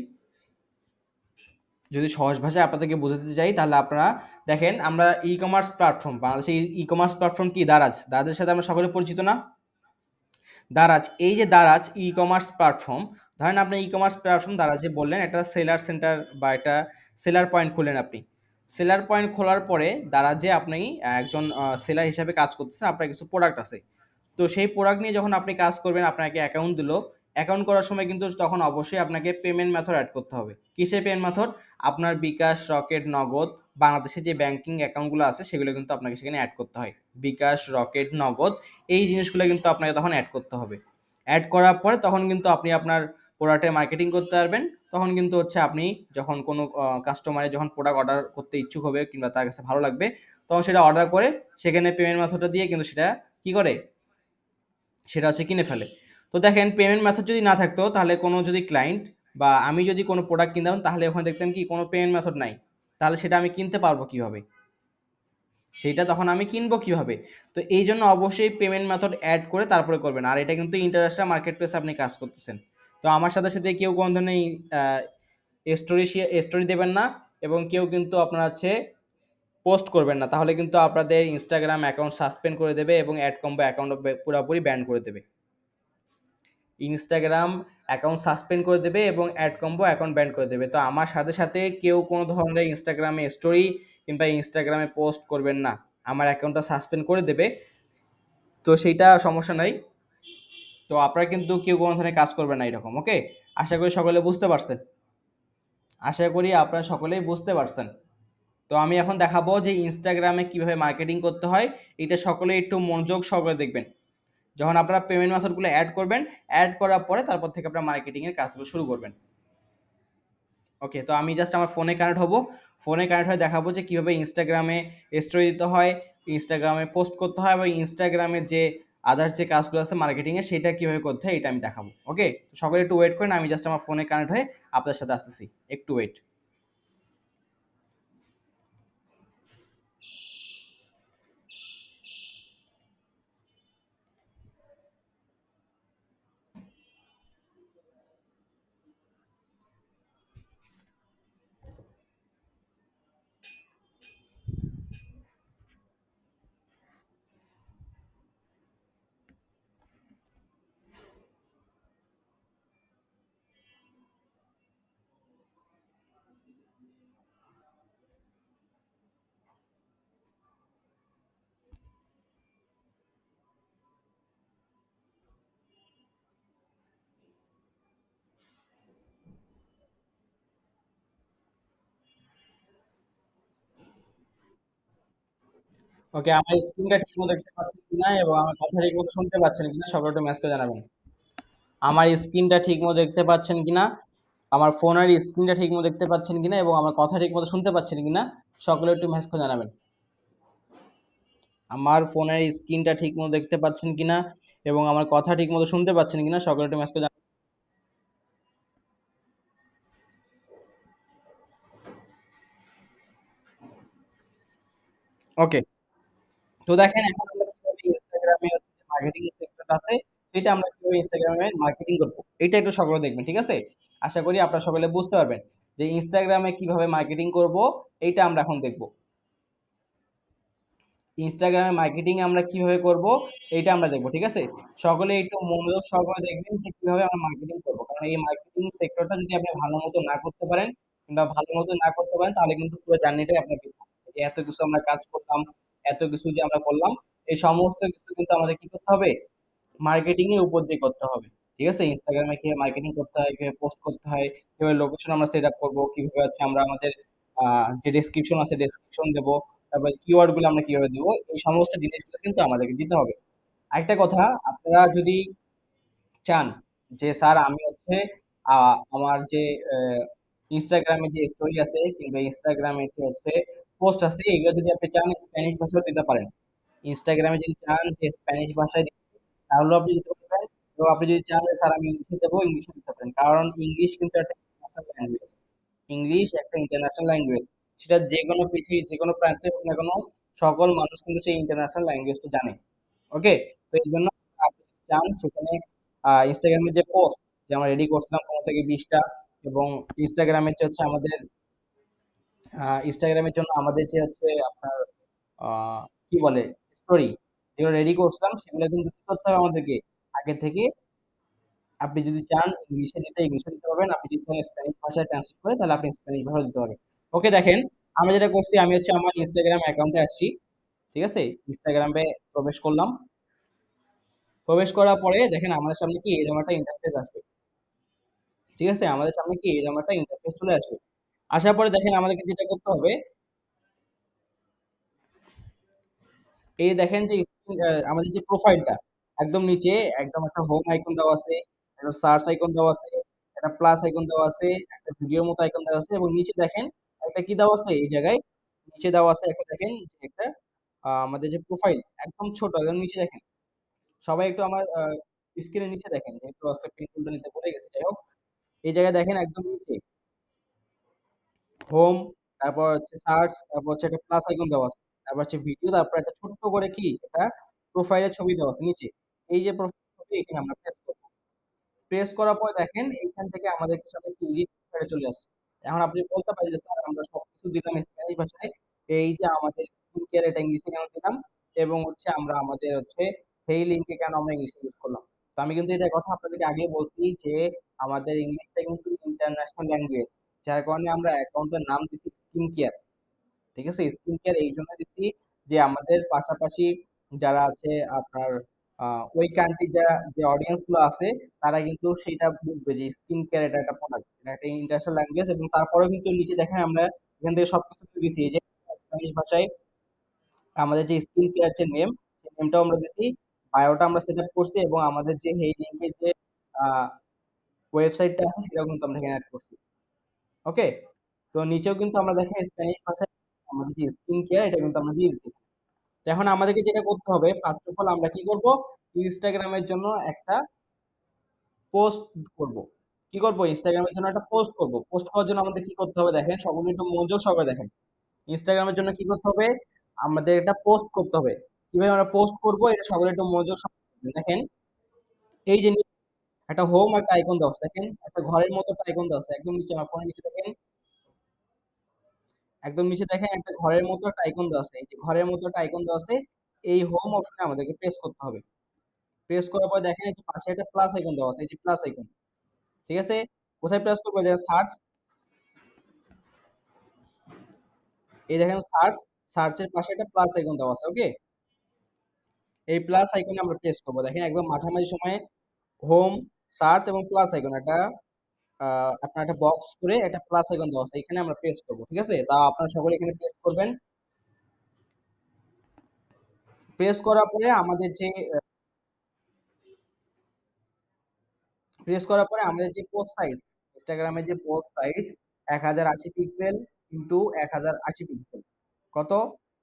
যদি সহজ ভাষায় আপনাদেরকে বোঝাতে চাই তাহলে আপনারা দেখেন আমরা ই কমার্স প্ল্যাটফর্ম, বাংলাদেশে ই কমার্স প্ল্যাটফর্ম কি দারাজ, দারাজের সাথে আমরা সকলে পরিচিত না? দারাজ, এই যে দারাজ ই কমার্স প্ল্যাটফর্ম, ধরেন আপনি ই কমার্স প্ল্যাটফর্ম দারাজে বললেন একটা সেলার সেন্টার বা একটা সেলার পয়েন্ট খুললেন আপনি। সেলার পয়েন্ট খোলার পরে দারাজে আপনি একজন সেলার হিসাবে কাজ করতেছেন, আপনার কিছু প্রোডাক্ট আছে। তো সেই প্রোডাক্ট নিয়ে যখন আপনি কাজ করবেন আপনাকে অ্যাকাউন্ট দিল। অ্যাকাউন্ট করার সময় কিন্তু তখন অবশ্যই আপনাকে পেমেন্ট মেথড অ্যাড করতে হবে। কিসের পেমেন্ট মেথড? আপনার বিকাশ, রকেট, নগদ, বাংলাদেশে যে ব্যাংকিং অ্যাকাউন্টগুলো আছে সেগুলো কিন্তু আপনাকে সেখানে অ্যাড করতে হয়। বিকাশ, রকেট, নগদ এই জিনিসগুলো কিন্তু আপনাকে তখন অ্যাড করতে হবে। অ্যাড করার পরে তখন কিন্তু আপনি আপনার প্রোডাক্টের মার্কেটিং করতে পারবেন। তখন কিন্তু হচ্ছে আপনি যখন কোনো কাস্টমারে যখন প্রোডাক্ট অর্ডার করতে ইচ্ছুক হবে কিংবা তার কাছে ভালো লাগবে তখন সেটা অর্ডার করে সেখানে পেমেন্ট মেথডটা দিয়ে কিন্তু সেটা কি করে, সেটা হচ্ছে কিনে ফেলে। তো দেখেন পেমেন্ট মেথড যদি না থাকতো তাহলে কোনো যদি ক্লায়েন্ট বা আমি যদি কোনো প্রোডাক্ট কিনতাম তাহলে ওখানে দেখতাম কি কোনো পেমেন্ট মেথড নাই। তাহলে সেটা আমি কিনতে পারবো কিভাবে? সেইটা তখন আমি কিনবো কিভাবে? তো এই জন্য অবশ্যই পেমেন্ট মেথড অ্যাড করে তারপরে করবেন। আর এটা কিন্তু ইন্টারন্যাশনাল মার্কেট প্লেসে আপনি কাজ করতেছেন। তো আমার সাথে সাথে কেউ কোনো ধরনের স্টোরি দেবেন না, এবং কেউ কিন্তু আপনার হচ্ছে পোস্ট করবেন না, তাহলে কিন্তু আপনাদের ইনস্টাগ্রাম অ্যাকাউন্ট সাসপেন্ড করে দেবে এবং অ্যাড কম্বো অ্যাকাউন্ট পুরোপুরি ব্যান করে দেবে। ইনস্টাগ্রাম অ্যাকাউন্ট সাসপেন্ড করে দেবে এবং অ্যাড কম্বো অ্যাকাউন্ট ব্যান করে দেবে। তো আমার সাথে সাথে কেউ কোনো ধরনের ইনস্টাগ্রামে স্টোরি কিংবা ইনস্টাগ্রামে পোস্ট করবেন না, আমার অ্যাকাউন্টটা সাসপেন্ড করে দেবে। তো সেইটা সমস্যা নাই। তো আপনারা কিন্তু কেউ কোনো ধরনের কাজ করবেন না এরকম, ওকে? আশা করি সকলে বুঝতে পারছেন। আশা করি আপনারা সকলেই বুঝতে পারছেন। তো আমি এখন দেখাবো যে ইনস্টাগ্রামে কিভাবে মার্কেটিং করতে হয়। এটা সকলে একটু মনোযোগ সহকারে দেখবেন। যখন আপনারা পেমেন্ট মেথডগুলো অ্যাড করবেন, অ্যাড করার পরে তারপর থেকে আপনারা মার্কেটিং এর কাজগুলো শুরু করবেন। ওকে, তো আমি জাস্ট আমার ফোনে কানেক্ট হব। ফোনে কানেক্ট হয়ে দেখাবো যে কিভাবে ইনস্টাগ্রামে স্টোরি দিতে হয়, ইনস্টাগ্রামে পোস্ট করতে হয়, এবং ইনস্টাগ্রামে যে আদার্স যে কাজগুলো আছে মার্কেটিং এর সেটা কিভাবে করতে হয় এটা আমি দেখাবো। ওকে, তো সকলে একটু ওয়েট করেন, আমি জাস্ট আমার ফোনে কানেক্ট হয়ে আপনাদের সাথে আসতেছি। একটু ওয়েট। ওকে, আমার স্ক্রিনটা ঠিকমতো দেখতে পাচ্ছেন কিনা এবং আমার কথা ঠিকমতো শুনতে পাচ্ছেন কিনা সকলে একটু মেসেজ জানাবেন। আমার স্ক্রিনটা ঠিকমতো দেখতে পাচ্ছেন কিনা, আমার ফোনের স্ক্রিনটা ঠিকমতো দেখতে পাচ্ছেন কিনা এবং আমার কথা ঠিকমতো শুনতে পাচ্ছেন কিনা সকলে একটু মেসেজ করে জানাবেন। আমার ফোনের স্ক্রিনটা ঠিকমতো দেখতে পাচ্ছেন কিনা এবং আমার কথা ঠিকমতো শুনতে পাচ্ছেন কিনা সকলে একটু মেসেজ করে জানাবেন। ওকে, তো দেখেন এখন আমরা কিভাবে ইনস্টাগ্রামে হচ্ছে যে মার্কেটিং সেক্টরটা আছে সেটা আমরা কিভাবে ইনস্টাগ্রামে মার্কেটিং করব এটা একটু সকলে দেখবেন, ঠিক আছে? আশা করি আপনারা সকলে বুঝতে পারবেন যে ইনস্টাগ্রামে কিভাবে মার্কেটিং করব এইটা আমরা এখন দেখব। ইনস্টাগ্রামে মার্কেটিং আমরা কিভাবে করব এইটা আমরা দেখব, ঠিক আছে? সকলে একটু মনোযোগ সহকারে দেখবেন যে কিভাবে আমরা মার্কেটিং করব, কারণ এই মার্কেটিং সেক্টরটা যদি আপনি ভালো মতো না করতে পারেন কিংবা ভালো মতো না করতে পারেন তাহলে কিন্তু পুরো জার্নিটাই আপনার বৃথা। যে এত কিছু আমরা কাজ করলাম, এত কিছু যে আমরা করলাম, এই সমস্ত কিছু কিন্তু আমাদের কি করতে হবে, মার্কেটিং এর উপর দিয়ে করতে হবে। ঠিক আছে, ইনস্টাগ্রামে কিভাবে মার্কেটিং করতে হয়, কিভাবে পোস্ট করতে হয়, কিভাবে লোকেশন আমরা সেট আপ করবো, কিভাবে হচ্ছে আমরা আমাদের যে ডেসক্রিপশন আছে ডেসক্রিপশন দেবো, তারপর কিওয়ার্ড গুলো আমরা কিভাবে দেবো, এই সমস্ত জিনিসগুলো কিন্তু আমাদেরকে দিতে হবে। আরেকটা কথা, আপনারা যদি চান যে স্যার আমি হচ্ছে আমার যে ইনস্টাগ্রামে যে স্টোরি আছে কিংবা ইনস্টাগ্রামে যে হচ্ছে পোস্ট আছে এগুলো যদি আপনি চান স্প্যানিশ ভাষাও দিতে পারেন। ইনস্টাগ্রামে যদি চান যে স্প্যানিশ ভাষায় দিতে, তাহলেও আপনি দিতে পারেন। এবং আপনি যদি চান যে স্যার আমি ইংলিশে দেবো, ইংলিশে দিতে পারেন, কারণ ইংলিশ কিন্তু একটা ইন্টারন্যাশনাল ল্যাঙ্গুয়েজ। ইংলিশ একটা ইন্টারন্যাশনাল ল্যাঙ্গুয়েজ, সেটা যে কোনো পৃথিবীর যে কোনো প্রান্তে হোক না কেন সকল মানুষ কিন্তু সেই ইন্টারন্যাশনাল ল্যাঙ্গুয়েজটা জানে। ওকে, তো এই জন্য আপনি যদি চান সেখানে ইনস্টাগ্রামের যে পোস্ট যে আমরা রেডি করছিলাম 15 থেকে 20টা, এবং ইনস্টাগ্রামের যে হচ্ছে আমাদের ইনস্টাগ্রামের জন্য আমাদের যে হচ্ছে আপনার আহ, কি বলে স্টোরি যেগুলো রেডি করছিলাম সেগুলো কিন্তু কি করতে হবে আমাদেরকে আগে থেকে। আপনি যদি চান ইংলিশে দিতে ইংলিশে দিতে পারবেন, আপনি যদি চান স্প্যানিশ ভাষায় ট্রান্সলেট করে তাহলে আপনি স্প্যানিশ ভাষা দিতে পারবেন। ওকে, দেখেন আমি যেটা করছি আমি হচ্ছে আমার ইনস্টাগ্রাম অ্যাকাউন্টে আসছি। ঠিক আছে, ইনস্টাগ্রামে প্রবেশ করলাম। প্রবেশ করার পরে দেখেন আমাদের সামনে কি এরকম একটা ইন্টারফেস আসবে। ঠিক আছে, আমাদের সামনে কি এরকম একটা ইন্টারফেস চলে আসবে। আসার পরে দেখেন আমাদেরকে যেটা করতে হবে, এই দেখেন যে আমাদের যে প্রোফাইলটা একদম নিচে একদম একটা হোম আইকন দেওয়া আছে, একটা সার্চ আইকন দেওয়া আছে, একটা প্লাস আইকন দেওয়া আছে, একটা ভিডিওর মতো আইকন দেওয়া আছে, এবং নিচে দেখেন একটা কি দেওয়া আছে এই জায়গায়, নিচে দেওয়া আছে একটা দেখেন যে একটা আমাদের যে প্রোফাইল একদম ছোট একদম নিচে দেখেন। সবাই একটু আমার স্ক্রিনের নিচে দেখেন, যেহেতু আজকে পেন্সিলটা নিতে ভুলে গেছে, যাই হোক এই জায়গায় দেখেন একদম নিচে হোম, তারপর হচ্ছে সার্চ, তারপর হচ্ছে একটা প্লাস আইকন দেওয়া আছে, তারপর হচ্ছে ভিডিও, তারপর একটা ছোট্ট করে কি একটা প্রোফাইলের ছবি দেওয়া আছে নিচে। এই যে প্রোফাইল ছবি এখানে আমরা প্রেস করব। প্রেস করার পর দেখেন এইখান থেকে আমাদের সামনে কি এডিট চলে আসছে। এখন আপনি বলতে পারেন যে স্যার আমরা সবকিছু দিলাম স্প্যানিশ ভাষায়, এই যে আমাদের স্কিন কেয়ার এটা ইংলিশে কেন দিলাম, এবং হচ্ছে আমরা আমাদের হচ্ছে সেই লিঙ্কে কেন আমরা ইংলিশে ইউজ করলাম। তো আমি কিন্তু এটা কথা আপনাদেরকে আগেই বলছি যে আমাদের ইংলিশটা কিন্তু ইন্টারন্যাশনাল ল্যাঙ্গুয়েজ, যার কারণে আমরা অ্যাকাউন্টের নাম দিচ্ছি স্কিন কেয়ার। ঠিক আছে, স্কিন কেয়ার এই জন্য দিচ্ছি যে আমাদের পাশাপাশি যারা আছে আপনার ওই কান্ট্রি যারা যে অডিয়েন্স গুলো আছে তারা কিন্তু সেটা বুঝবে যে স্কিন কেয়ার এটা একটা প্রোডাক্ট, এটা একটা ইন্টারন্যাশনাল ল্যাঙ্গুয়েজ। এবং তারপরেও কিন্তু নিচে দেখেন আমরা এখান থেকে সবকিছু দিয়েছি, এই যে স্প্যানিশ ভাষায় আমাদের যে স্কিন কেয়ার যে নেম, সেই নেমটাও আমরা দিছি, বায়োটা আমরা সেট আপ করছি, এবং আমাদের যে এই লিঙ্কের যে ওয়েবসাইটটা আছে সেটাও কিন্তু আমরা এখানে অ্যাড করছি। ওকে, তো নিচেও কিন্তু আমরা দেখেন স্প্যানিশ ভাষায় আমাদের যে স্কিন কেয়ার এটা কিন্তু আমরা দিয়ে দিচ্ছি। তো এখন আমাদেরকে যেটা করতে হবে, ফার্স্ট অফ অল আমরা কি করব, ইনস্টাগ্রামের জন্য একটা পোস্ট করব। কি করব, ইনস্টাগ্রামের জন্য একটা পোস্ট করব। পোস্ট করার জন্য আমাদের কি করতে হবে দেখেন, সকলে একটু মনোযোগ সহকারে দেখেন। ইনস্টাগ্রামের জন্য কি করতে হবে, আমাদের একটা পোস্ট করতে হবে। কিভাবে আমরা পোস্ট করব এটা সকলে একটু মনোযোগ সহকারে দেখেন। দেখেন, এই যে একটা হোম একটা আইকন দেওয়া আছে, দেখেন একটা ঘরের মতো একটা আইকন দেওয়া আছে একদম নিচে, আমার ফোনের নিচে দেখেন, একদম নিচে দেখেন একটা ঘরের মতো একটা আইকন দেওয়া আছে। এই যে ঘরের মতো একটা আইকন দেওয়া আছে, এই হোম অপশনে আমাদেরকে প্রেস করতে হবে। প্রেস করার পর দেখেন এই যে পাশে একটা প্লাস আইকন দেওয়া আছে, এই যে প্লাস আইকন। ঠিক আছে, কোথায় প্রেস করবো, দেখেন সার্চ, এই দেখেন সার্চ, সার্চের পাশে একটা প্লাস আইকন দেওয়া আছে। ওকে, এই প্লাস আইকনে আমরা প্রেস করবো, দেখেন একদম মাঝামাঝি সময়ে হোম, সার্চ এবং প্লাস আইকন একটা আপনার একটা বক্স করে একটা প্লাস আইকন দেওয়া আছে, এখানে আমরা প্রেস করবো। ঠিক আছে, তা আপনারা সকলে এখানে প্রেস করবেন। প্রেস করার পরে আমাদের যে প্রেস করার পরে আমাদের যে পোস্ট সাইজ, ইনস্টাগ্রামের যে post size 1080 pixel into 1080 pixel, কত,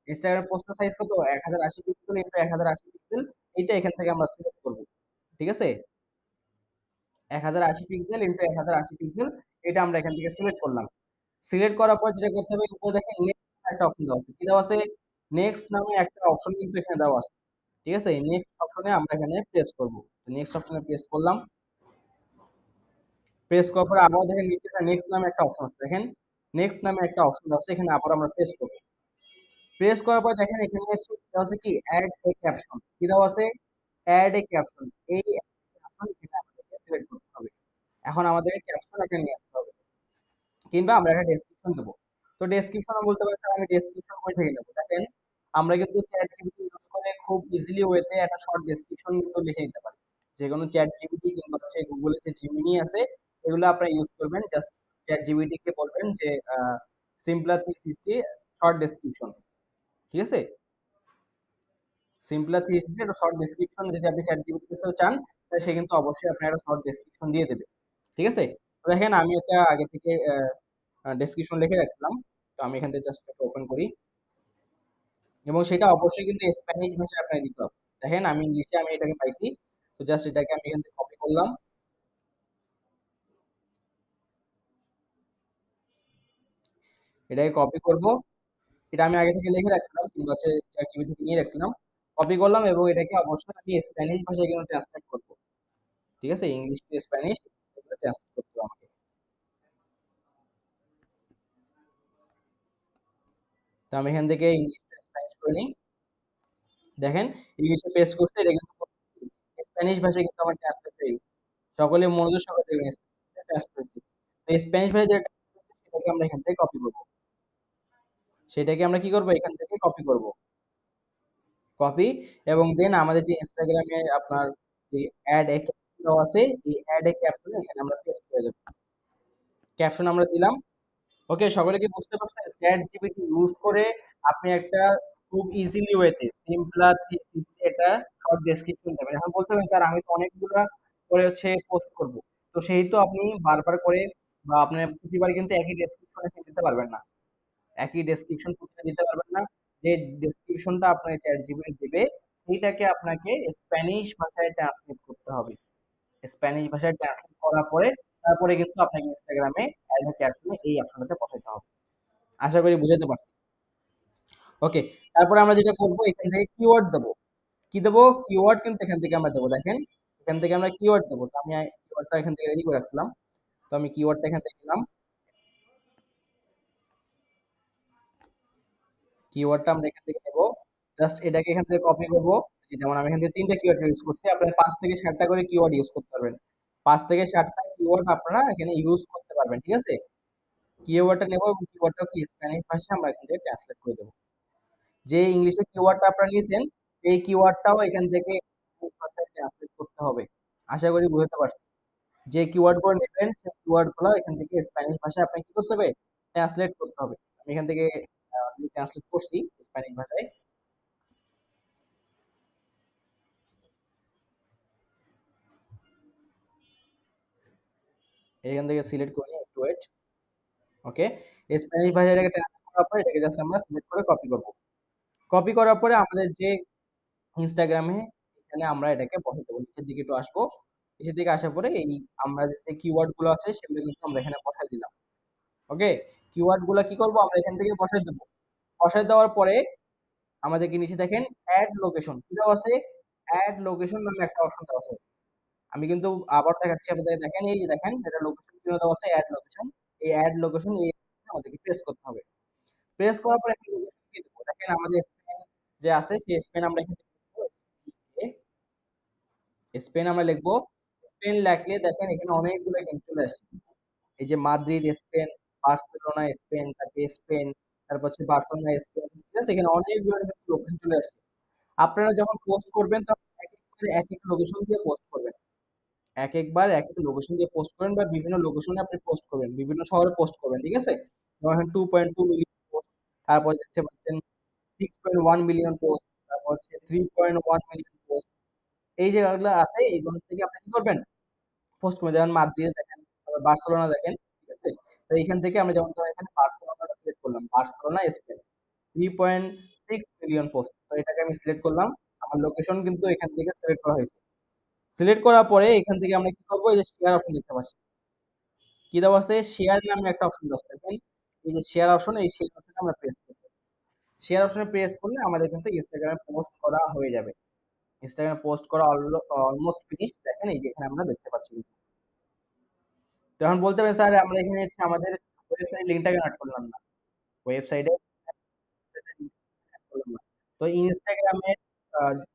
ইনস্টাগ্রাম পোস্টের সাইজ কত, 1080 পিক্সেল ইন্টু 1080 পিক্সেল, এইটা এখান থেকে আমরা সিলেক্ট করব। ঠিক আছে, 1080 পিক্সেল ইন্টু 1080 পিক্সেল, এটা আমরা এখান থেকে সিলেক্ট করলাম। সিলেক্ট করার পর যেটা করতে হবে, উপরে দেখেন নেক্সট একটা অপশন দেওয়া আছে, কি দেওয়া আছে, নেক্সট নামে একটা অপশন কিন্তু এখানে দেওয়া আছে। ঠিক আছে, নেক্সট অপশনে আমরা এখানে প্রেস করব। নেক্সট অপশনে প্রেস করলাম। প্রেস করার পরে আবার দেখেন নিচে একটা নেক্সট নামে একটা অপশন আছে, দেখেন নেক্সট নামে একটা অপশন আছে, এখানে আবার আমরা প্রেস করব। প্রেস করার পর দেখেন এখানে হচ্ছে দেওয়া আছে কি অ্যাড এ ক্যাপশন, কি দেওয়া আছে, অ্যাড এ ক্যাপশন, এই ক্যাপশন এখানে আমাদেরকে সিলেক্ট করতে হবে। এখন আমাদেরকে ক্যাপশন একটা নিয়ে আসতে হবে, কিংবা আমরা একটা ডেসক্রিপশন দেবো। তো ডেসক্রিপশন বলতে পারি স্যার আমি ডেসক্রিপশন কই থেকে নেবো, দেখেন আমরা কিন্তু চ্যাট জিপিটি ইউজ করে খুব ইজিলি ওয়েতে একটা শর্ট ডেসক্রিপশন কিন্তু লিখে দিতে পারি। যে কোনো চ্যাট জিপিটি কিংবা হচ্ছে গুগলে যে জিমিনি আছে, এগুলো আপনারা ইউজ করবেন, জাস্ট চ্যাট জিপিটি কে বলবেন যে সিম্পলা 360 শর্ট ডেসক্রিপশন। ঠিক আছে, সিম্পলা 360 একটা শর্ট ডেসক্রিপশন যদি আপনি চ্যাট জিপিটি কাছেও চান, তাহলে সে কিন্তু অবশ্যই আপনার একটা শর্ট ডেসক্রিপশন দিয়ে দেবে। ঠিক আছে, তো দেখেন আমি এটা আগে থেকে ডেসক্রিপশন লিখে রাখছিলাম, তো আমি এখান থেকে জাস্ট ওপেন করি, এবং সেটা অবশ্যই কিন্তু স্প্যানিশ ভাষায় আপনাকে দিতে হবে। দেখেন আমি ইংলিশে আমি এটাকে পাইছি, তো জাস্ট এটাকে আমি এখান থেকে কপি করলাম, এটাকে কপি করব। এটা আমি আগে থেকে লিখে রাখছিলাম কিংবা হচ্ছে চ্যাটজিপিটি থেকে নিয়ে রাখছিলাম, কপি করলাম, এবং এটাকে অবশ্যই আমি স্প্যানিশ ভাষায় কিন্তু ট্রান্সলেট করব। ঠিক আছে, ইংলিশ টু স্প্যানিশ ট্রান্সলেট করতে হবে আমাকে। তো আমি এখান থেকে ইংলিশ টু স্প্যানিশ করে নিই। দেখেন ইংলিশে পেস্ট করতে, এটা কিন্তু স্প্যানিশ ভাষায় কিন্তু আমার ট্রান্সলেট হয়ে গেছে। সকলে মনোযোগ সহকারে দেখবেন, ট্রান্সলেট হয়েছে। তো স্প্যানিশ ভাষায় যেটা সেটাকে আমরা এখান থেকে কপি করব, সেটাকে আমরা কি করব, এখান থেকে কপি করব, কপি, এবং দেন আমাদের যে ইনস্টাগ্রামে আপনার যে অ্যাড এ ক্যাপশন আছে, এই অ্যাড এ ক্যাপশন এখানে আমরা পেস্ট করে দেব। ক্যাপশন আমরা দিলাম। ওকে, সকলে কি বুঝতে পারছেন, চ্যাট জিপিটি ইউজ করে আপনি একটা খুব ইজিলি ওয়েতে সিম্পলা 360 এটা শর্ট ডেসক্রিপশন দেবেন। এখন বলতে পারেন স্যার আমি তো অনেকগুলা করে হচ্ছে পোস্ট করব, তো সেই তো আপনি বারবার করে বা আপনার প্রতিবার কিন্তু একই ডেসক্রিপশন এখানে দিতে পারবেন না, একই ডেসক্রিপশন প্রতিবার দিতে পারবেন না। যে ডেসক্রিপশনটা আপনার চ্যাট জিপিটি দিবে সেইটাকে আপনাকে স্প্যানিশ ভাষায় ট্রান্সলেট করতে হবে। স্প্যানিশ ভাষায় ট্রান্সলেট করার পরে তারপরে কিন্তু আপনাকে ইনস্টাগ্রামে অ্যাড ক্যাপশনে এই অপশনটাতে বসাইতে হবে। আশা করি বুঝাতে পারছি। ওকে, তারপরে আমরা যেটা করব, এখান থেকে কিওয়ার্ড দেবো। কি দেবো, কিওয়ার্ড কিন্তু এখান থেকে আমরা দেবো, দেখেন এখান থেকে আমরা কিওয়ার্ড দেবো। তো আমি কিওয়ার্ডটা এখান থেকে রেডি করে রাখছিলাম, তো আমি কিওয়ার্ডটা এখান থেকে দিলাম। কিওয়ার্ডটা আমরা এখান থেকে নেব, জাস্ট এটাকে এখান থেকে কপি করব। যেমন আমি এখান থেকে 3টা কিওয়ার্ড ইউজ করছি, আপনারা 5 থেকে 7টা করে কিওয়ার্ড ইউজ করতে পারবেন। 5 থেকে 7টা কিওয়ার্ড আপনারা এখানে ইউজ করতে পারবেন, ঠিক আছে? কিওয়ার্ডটা নেব এবং কিওয়ার্ডটা কি স্প্যানিশ ভাষায় আমরা এখান থেকে ট্রান্সলেট করে দেব। যে ইংলিশে কিওয়ার্ডটা আপনারা নিয়েছেন সেই কিওয়ার্ডটাও এখান থেকে ইংলিশ ভাষায় ট্রান্সলেট করতে হবে। আশা করি বুঝতে পারছেন। যে কিওয়ার্ড গুলো নেবেন সেই কিওয়ার্ড গুলো এখান থেকে স্প্যানিশ ভাষায় আপনাকে কি করতে হবে, ট্রান্সলেট করতে হবে। আমি এখান থেকে ট্রান্সলেট করছি স্প্যানিশ ভাষায়। এখান থেকে সিলেক্ট করে নিই, একটু ওয়েট। ওকে, স্প্যানিশ ভাষায় এটাকে ট্রান্সলেট করার পরে এটাকে জাস্ট আমরা সিলেক্ট করে কপি করব। কপি করার পরে আমাদের যে ইনস্টাগ্রামে এখানে আমরা এটাকে বসাতে দেবো, নিচের দিকে একটু আসবো। নিচের দিকে আসার পরে এই আমরা যে কিওয়ার্ড গুলো আছে সেগুলো কিন্তু আমরা এখানে বসাই দিলাম। ওকে, কিওয়ার্ড গুলো কি করব, আমরা এখান থেকে বসাই দেবো। বসাই দেওয়ার পরে আমাদেরকে নিচে দেখেন অ্যাড লোকেশন কি দেওয়া আছে, অ্যাড লোকেশন নামে একটা অপশন দেওয়া আছে। আমি কিন্তু আবার দেখাচ্ছি আপনাদের, দেখেন এই যে দেখেন এটা লোকেশন কি দেওয়া আছে, অ্যাড লোকেশন। এই অ্যাড লোকেশন এই আমাদেরকে প্রেস করতে হবে। প্রেস করার পরে একটা লোকেশন কি দেবো, দেখেন আমাদের স্পেন যে আছে সেই স্পেন আমরা এখানে স্পেন আমরা লিখবো। স্পেন লিখলে দেখেন এখানে অনেকগুলো কিন্তু চলে আসছে। এই যে মাদ্রিদ স্পেন, বার্সেলোনা স্পেন, তারপরে স্পেন, তারপর হচ্ছে বার্সেলোনা স্পেন, ঠিক আছে? এখানে অনেকগুলো লোকেশন চলে আসছে। আপনারা যখন পোস্ট করবেন তখন এক এক করে এক এক লোকেশন দিয়ে পোস্ট করবেন। এক একবার এক এক লোকেশন দিয়ে পোস্ট করেন বা বিভিন্ন লোকেশনে আপনি পোস্ট করবেন, বিভিন্ন শহরে পোস্ট করবেন, ঠিক আছে? যেমন 2.2 মিলিয়ন পোস্ট, তারপর দেখতে পাচ্ছেন 6.1 মিলিয়ন পোস্ট, তারপর হচ্ছে 3.1 মিলিয়ন পোস্ট। এই জায়গাগুলো আছে, এইগুলো থেকে আপনি কি করবেন, পোস্ট করে দেবেন। মাদ্রিদে দেখেন, তারপর বার্সেলোনা দেখেন, ঠিক আছে? তো এইখান থেকে আমরা যেমন ধরেন এখানে বার্সেলোনাটা সিলেক্ট করলাম, বার্সেলোনা স্পেন 3.6 মিলিয়ন পোস্ট, তো এটাকে আমি সিলেক্ট করলাম। আমার লোকেশন কিন্তু এখান থেকে সিলেক্ট করা হয়েছে। সিলেক্ট করার পরে এখান থেকে আমরা কি করবো, এই যে শেয়ার অপশন দেখতে পাচ্ছি, কি দেওয়া আছে, শেয়ার নামে একটা অপশন দেওয়া আছে দেখেন। এই যে শেয়ার অপশন, এই শেয়ার অপশনে আমরা প্রেস করবো। শেয়ার অপশনে প্রেস করলে আমাদের কিন্তু ইনস্টাগ্রামে পোস্ট করা হয়ে যাবে। ইনস্টাগ্রামে পোস্ট করা অলমোস্ট ফিনিশ, দেখেন এই যে এখানে আমরা দেখতে পাচ্ছি। তো এখন বলতে পারেন স্যার আমরা এখানে হচ্ছে আমাদের ওয়েবসাইট লিঙ্কটা কেন অ্যাড করলাম না, ওয়েবসাইটে করলাম না। তো ইনস্টাগ্রামে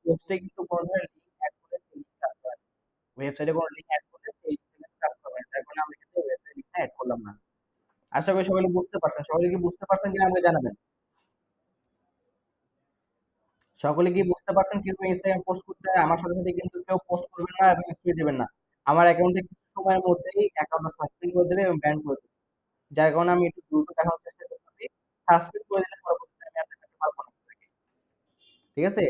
পোস্টে কিন্তু কোনো ধরনের লিঙ্ক অ্যাড করে সেই লিঙ্কটা আসতে পারে, ওয়েবসাইটে কোনো লিঙ্ক অ্যাড করলে সেই লিঙ্কটা আসতে পারে, তার কারণে আমরা কিন্তু ওয়েবসাইট লিঙ্কটা অ্যাড করলাম না। আশা করি সকলে বুঝতে পারছেন, সকলে কি বুঝতে পারছেন কিনা আমাকে জানাবেন। সকলে কি বুঝতে পারছেন কিভাবে ইনস্টাগ্রাম পোস্ট করতে হয়? আমার সাথে সাথে কিন্তু কেউ পোস্ট করবেন না এবং স্টোরি দেবেন না। আমার অ্যাকাউন্টে কিছু সময়ের মধ্যেই অ্যাকাউন্টটা সাসপেন্ড করে দেবে এবং ব্যান করে দেবে। যার কারণে আমি একটু দ্রুত দেখানোর চেষ্টা করতেছি। সাসপেন্ড করে দিলে পরবর্তীতে আমি আর দেখাতে পারবো না আপনাকে। ঠিক আছে?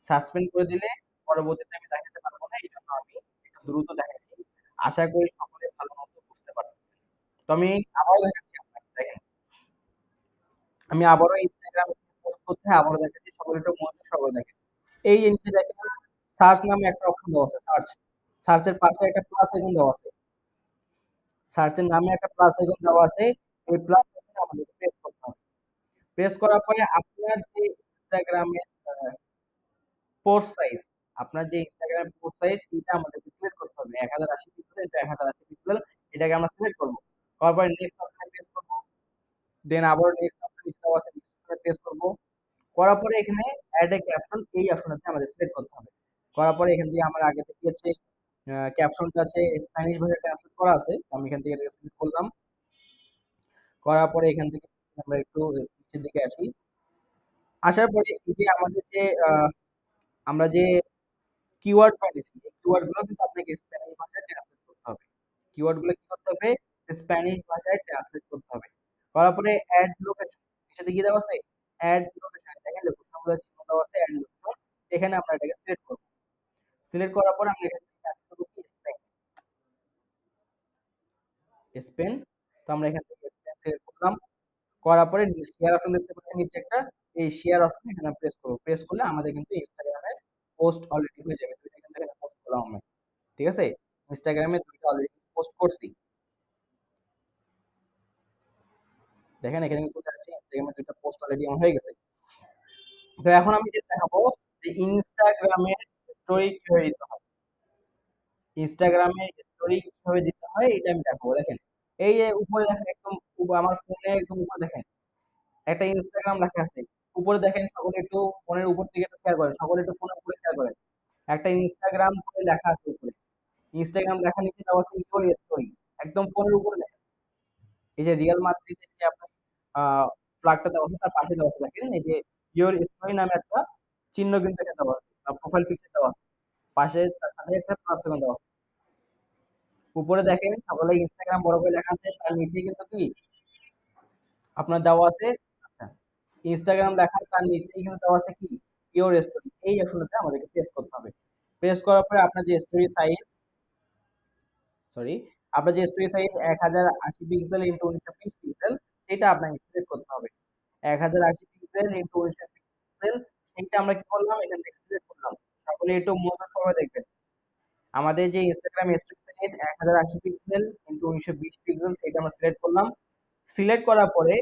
সাসপেন্ড করে দিলে পরবর্তীতে আমি দেখাতে পারবো না। এইজন্য আমি একটু দ্রুত দেখাচ্ছি। আশা করি সকলে ভালো মতো বুঝতে পারতেছেন। তো আমি আবারও দেখাচ্ছি আপনাকে, দেখেন। আমি আবারও ইনস্টাগ্রাম পোস্ট করতে আবারও দেখাচ্ছি, সকলে একটু মনোযোগ সহকারে দেখেন। এই যে নিচে দেখেন সার্চ নামে একটা অপশন দেওয়া আছে, সার্চ। সার্চের পাশে একটা প্লাস আইকন দেওয়া আছে। সার্চের নামে একটা প্লাস আইকন দেওয়া আছে। এই প্লাস আইকনে আমাদেরকে প্রেস করতে হবে। প্রেস করার পরে আপনার যে ইনস্টাগ্রামের পোস্ট সাইজ, আপনার যে ইনস্টাগ্রাম পোস্ট সাইজ এটা আমাদেরকে সিলেক্ট করতে হবে। 1080 পিক্সেল, এটা 1080 পিক্সেল, এটাকে আমরা সিলেক্ট করব। করার পরে নেক্সট অপশনে প্রেস করব। দেন আবার নেক্সট অপশন দেওয়া আছে, নেক্সট অপশনে প্রেস করব। করার পরে এখানে অ্যাড এ ক্যাপশন, এই অপশনটাতে আমাদের সিলেক্ট করতে হবে। করার পরে এখান থেকে আমার আগে থেকে হচ্ছে ক্যাপশনটা আছে স্প্যানিশ ভাষায় ট্রান্সলেট করা আছে, তো আমি এখান থেকে এটাকে সিলেক্ট করলাম। করার পরে এখান থেকে আমরা একটু নিচের দিকে আসি। আসার পরে এই যে আমাদের যে আমরা যে কিওয়ার্ড পাইছি, এই কিওয়ার্ড গুলো কিন্তু আপনাকে স্প্যানিশ ভাষায় ট্রান্সলেট করতে হবে। কিওয়ার্ড গুলো কি করতে হবে, স্প্যানিশ ভাষায় ট্রান্সলেট করতে হবে। করার পরে অ্যাড লোকেশন, নিচে দিকে দেওয়া আছে অ্যাড লোকেশন, দেখেন লোকেশন আমাদের চিহ্ন দেওয়া আছে অ্যাড লোকেশন। এখানে আমরা এটাকে সিলেক্ট করব। সিলেক্ট করার পরে আমরা এখান থেকে কাজ করব কি, স্পেন। স্পেন, তো আমরা এখান থেকে স্পেন সিলেক্ট করলাম। করার পরে শেয়ার অপশন দেখতে পাচ্ছি নিচে একটা, এই শেয়ার অপশন এখানে প্রেস করব। প্রেস করলে আমাদের কিন্তু ইনস্টাগ্রামে পোস্ট অলরেডি হয়ে যাবে। দুইটা কিন্তু এখানে পোস্ট করলাম আমরা, ঠিক আছে? ইনস্টাগ্রামে দুইটা অলরেডি পোস্ট করছি, দেখেন এখানে কিন্তু চলে আসছে ইনস্টাগ্রামে দুইটা পোস্ট অলরেডি আমার হয়ে গেছে। তো এখন আমি যেটা দেখাবো যে ইনস্টাগ্রামের স্টোরি কিভাবে দিতে হয়, ইনস্টাগ্রামে স্টোরি কিভাবে দিতে হয় এটা আমি দেখাবো। দেখেন এই যে উপরে দেখেন একদম আমার ফোনে একদম উপরে দেখেন একটা ইনস্টাগ্রাম লেখা আছে, উপরে দেখেন সকলে একটু ফোনের উপর দিকে একটু খেয়াল করেন, সকলে একটু ফোনের উপরে খেয়াল করেন। একটা ইনস্টাগ্রাম করে লেখা আছে উপরে। ইনস্টাগ্রাম লেখা নিচে দেওয়া আছে ইউর স্টোরি। একদম ফোনের উপরে দেখেন। এই যে রিয়াল মাদ্রিদের যে আপনার ফ্ল্যাগটা দেওয়া আছে তার পাশে দেওয়া আছে দেখেন, এই যে ইউর স্টোরি নামে একটা চিহ্ন কিন্তু এখানে দেওয়া আছে, প্রোফাইল পিকচার দেওয়া আছে। পাশে তার সাথে একটা প্লাস সাইন দেওয়া আছে। উপরে দেখেন সকলে ইনস্টাগ্রাম বড় করে লেখা আছে, তার নিচে কিন্তু কি আপনার দেওয়া আছে, আচ্ছা, ইনস্টাগ্রাম লেখা তার নিচেই কিন্তু দেওয়া আছে কি ইওর স্টোরি। এই অপশনটাতে আমাদেরকে প্রেস করতে হবে। প্রেস করার পরে আপনার যে স্টোরি সাইজ, সরি, আপনার যে story size 1080 pixel into 1920 pixel, সেটা আপনাকে সিলেক্ট করতে হবে। 1080 পিক্সেল ইনটু 1920 পিক্সেল, সেটা আমরা কি করলাম, এখান থেকে সিলেক্ট করলাম। সকলে একটু মনোযোগ সহকারে দেখবেন। আমাদের যে Instagram story size 1080 pixel into 1920 pixel, সেটা আমরা সিলেক্ট করলাম। সিলেক্ট করার পরে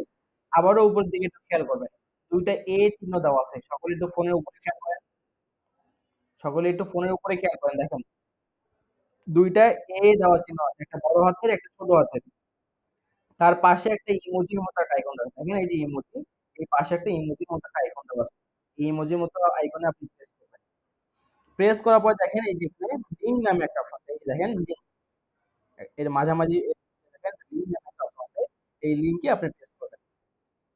আবারও উপর দিকে একটু খেয়াল করবেন, দুইটা এ চিহ্ন দেওয়া আছে, সকলে একটু ফোনের উপরে খেয়াল করেন। সকলে একটু ফোনের উপরে খেয়াল করেন, দেখেন দুইটা এ দেওয়া চিহ্ন আছে, একটা বড় হাতের একটা ছোট হাতের। তার পাশে একটা ইমোজির মতো একটা আইকন দেওয়া আছে, দেখেন এই যে ইমোজি, এই পাশে একটা ইমোজির মতো একটা আইকন দেওয়া আছে। এই ইমোজির মতো আইকনে আপনি প্রেস করবেন। প্রেস করার পর দেখেন এই যে এখানে লিঙ্ক নামে একটা অপশন আছে, এই যে দেখেন link, এর মাঝামাঝি দেখেন লিঙ্ক নামে একটা অপশন আছে, এই লিঙ্কে আপনি প্রেস করবেন।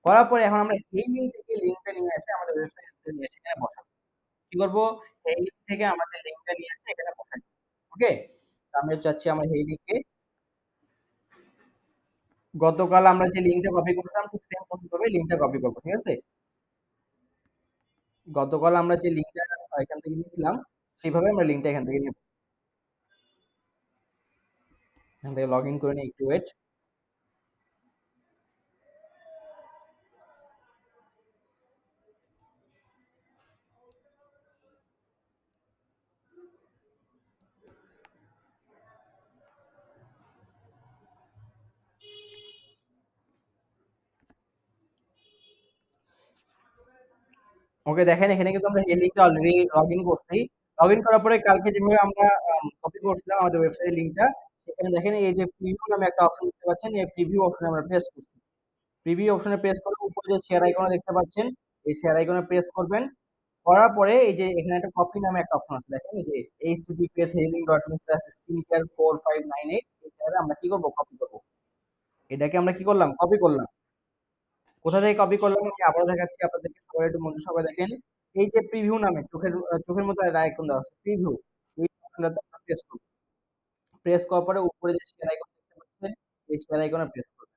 করার পরে এখন আমরা এই লিঙ্ক থেকে লিঙ্কটা নিয়ে এসে আমাদের ওয়েবসাইটে নিয়ে এসে এখানে বসাবো। কি করবো, এই লিঙ্ক থেকে আমাদের লিঙ্কটা নিয়ে এসে এখানে বসাবো। ওকে, আমি চাচ্ছি আমার এই লিঙ্কে, গতকাল আমরা যে লিঙ্কটা কপি করছিলাম ঠিক সেম প্রসেস ভাবে লিঙ্কটা কপি করবো, ঠিক আছে। গতকাল আমরা যে লিঙ্কটা এখান থেকে নিয়েছিলাম সেইভাবে আমরা লিঙ্কটা এখান থেকে নেব। এখান থেকে লগ ইন করে নিই, একটু ওয়েট। ওকে, দেখেন এখানে কিন্তু আমরা এই লিঙ্কটা অলরেডি লগ ইন করছি। লগ ইন করার পরে কালকে যেভাবে আমরা কপি করছিলাম আমাদের ওয়েবসাইটের লিঙ্কটা, সেখানে দেখেন এই যে প্রিভিউ নামে একটা অপশন দেখতে পাচ্ছেন, এই প্রিভিউ অপশনে আমরা প্রেস করছি। প্রিভিউ অপশনে প্রেস করে উপরে যে শেয়ার আইকন দেখতে পাচ্ছেন, এই শেয়ার আইকনে প্রেস করবেন। করার পরে এই যে এখানে একটা কপি নামে একটা অপশন আছে, দেখেন এই যে https://healing.me/skincare4598, এটারে আমরা কি করব, কপি করব। এটাকে আমরা কি করলাম, কপি করলাম। কোথা থেকে কপি করলাম আমি আবারও দেখাচ্ছি আপনাদেরকে, সবাই একটু মনোযোগ সহকারে দেখেন। এই যে প্রিভিউ নামে চোখের মতো একটা আইকন দেওয়া আছে, প্রিভিউ, এই অপশনটাতে আমরা প্রেস করব। প্রেস করার পরে উপরে যে শেয়ার আইকন দেখতে পাচ্ছেন, এই শেয়ার আইকনে প্রেস করব।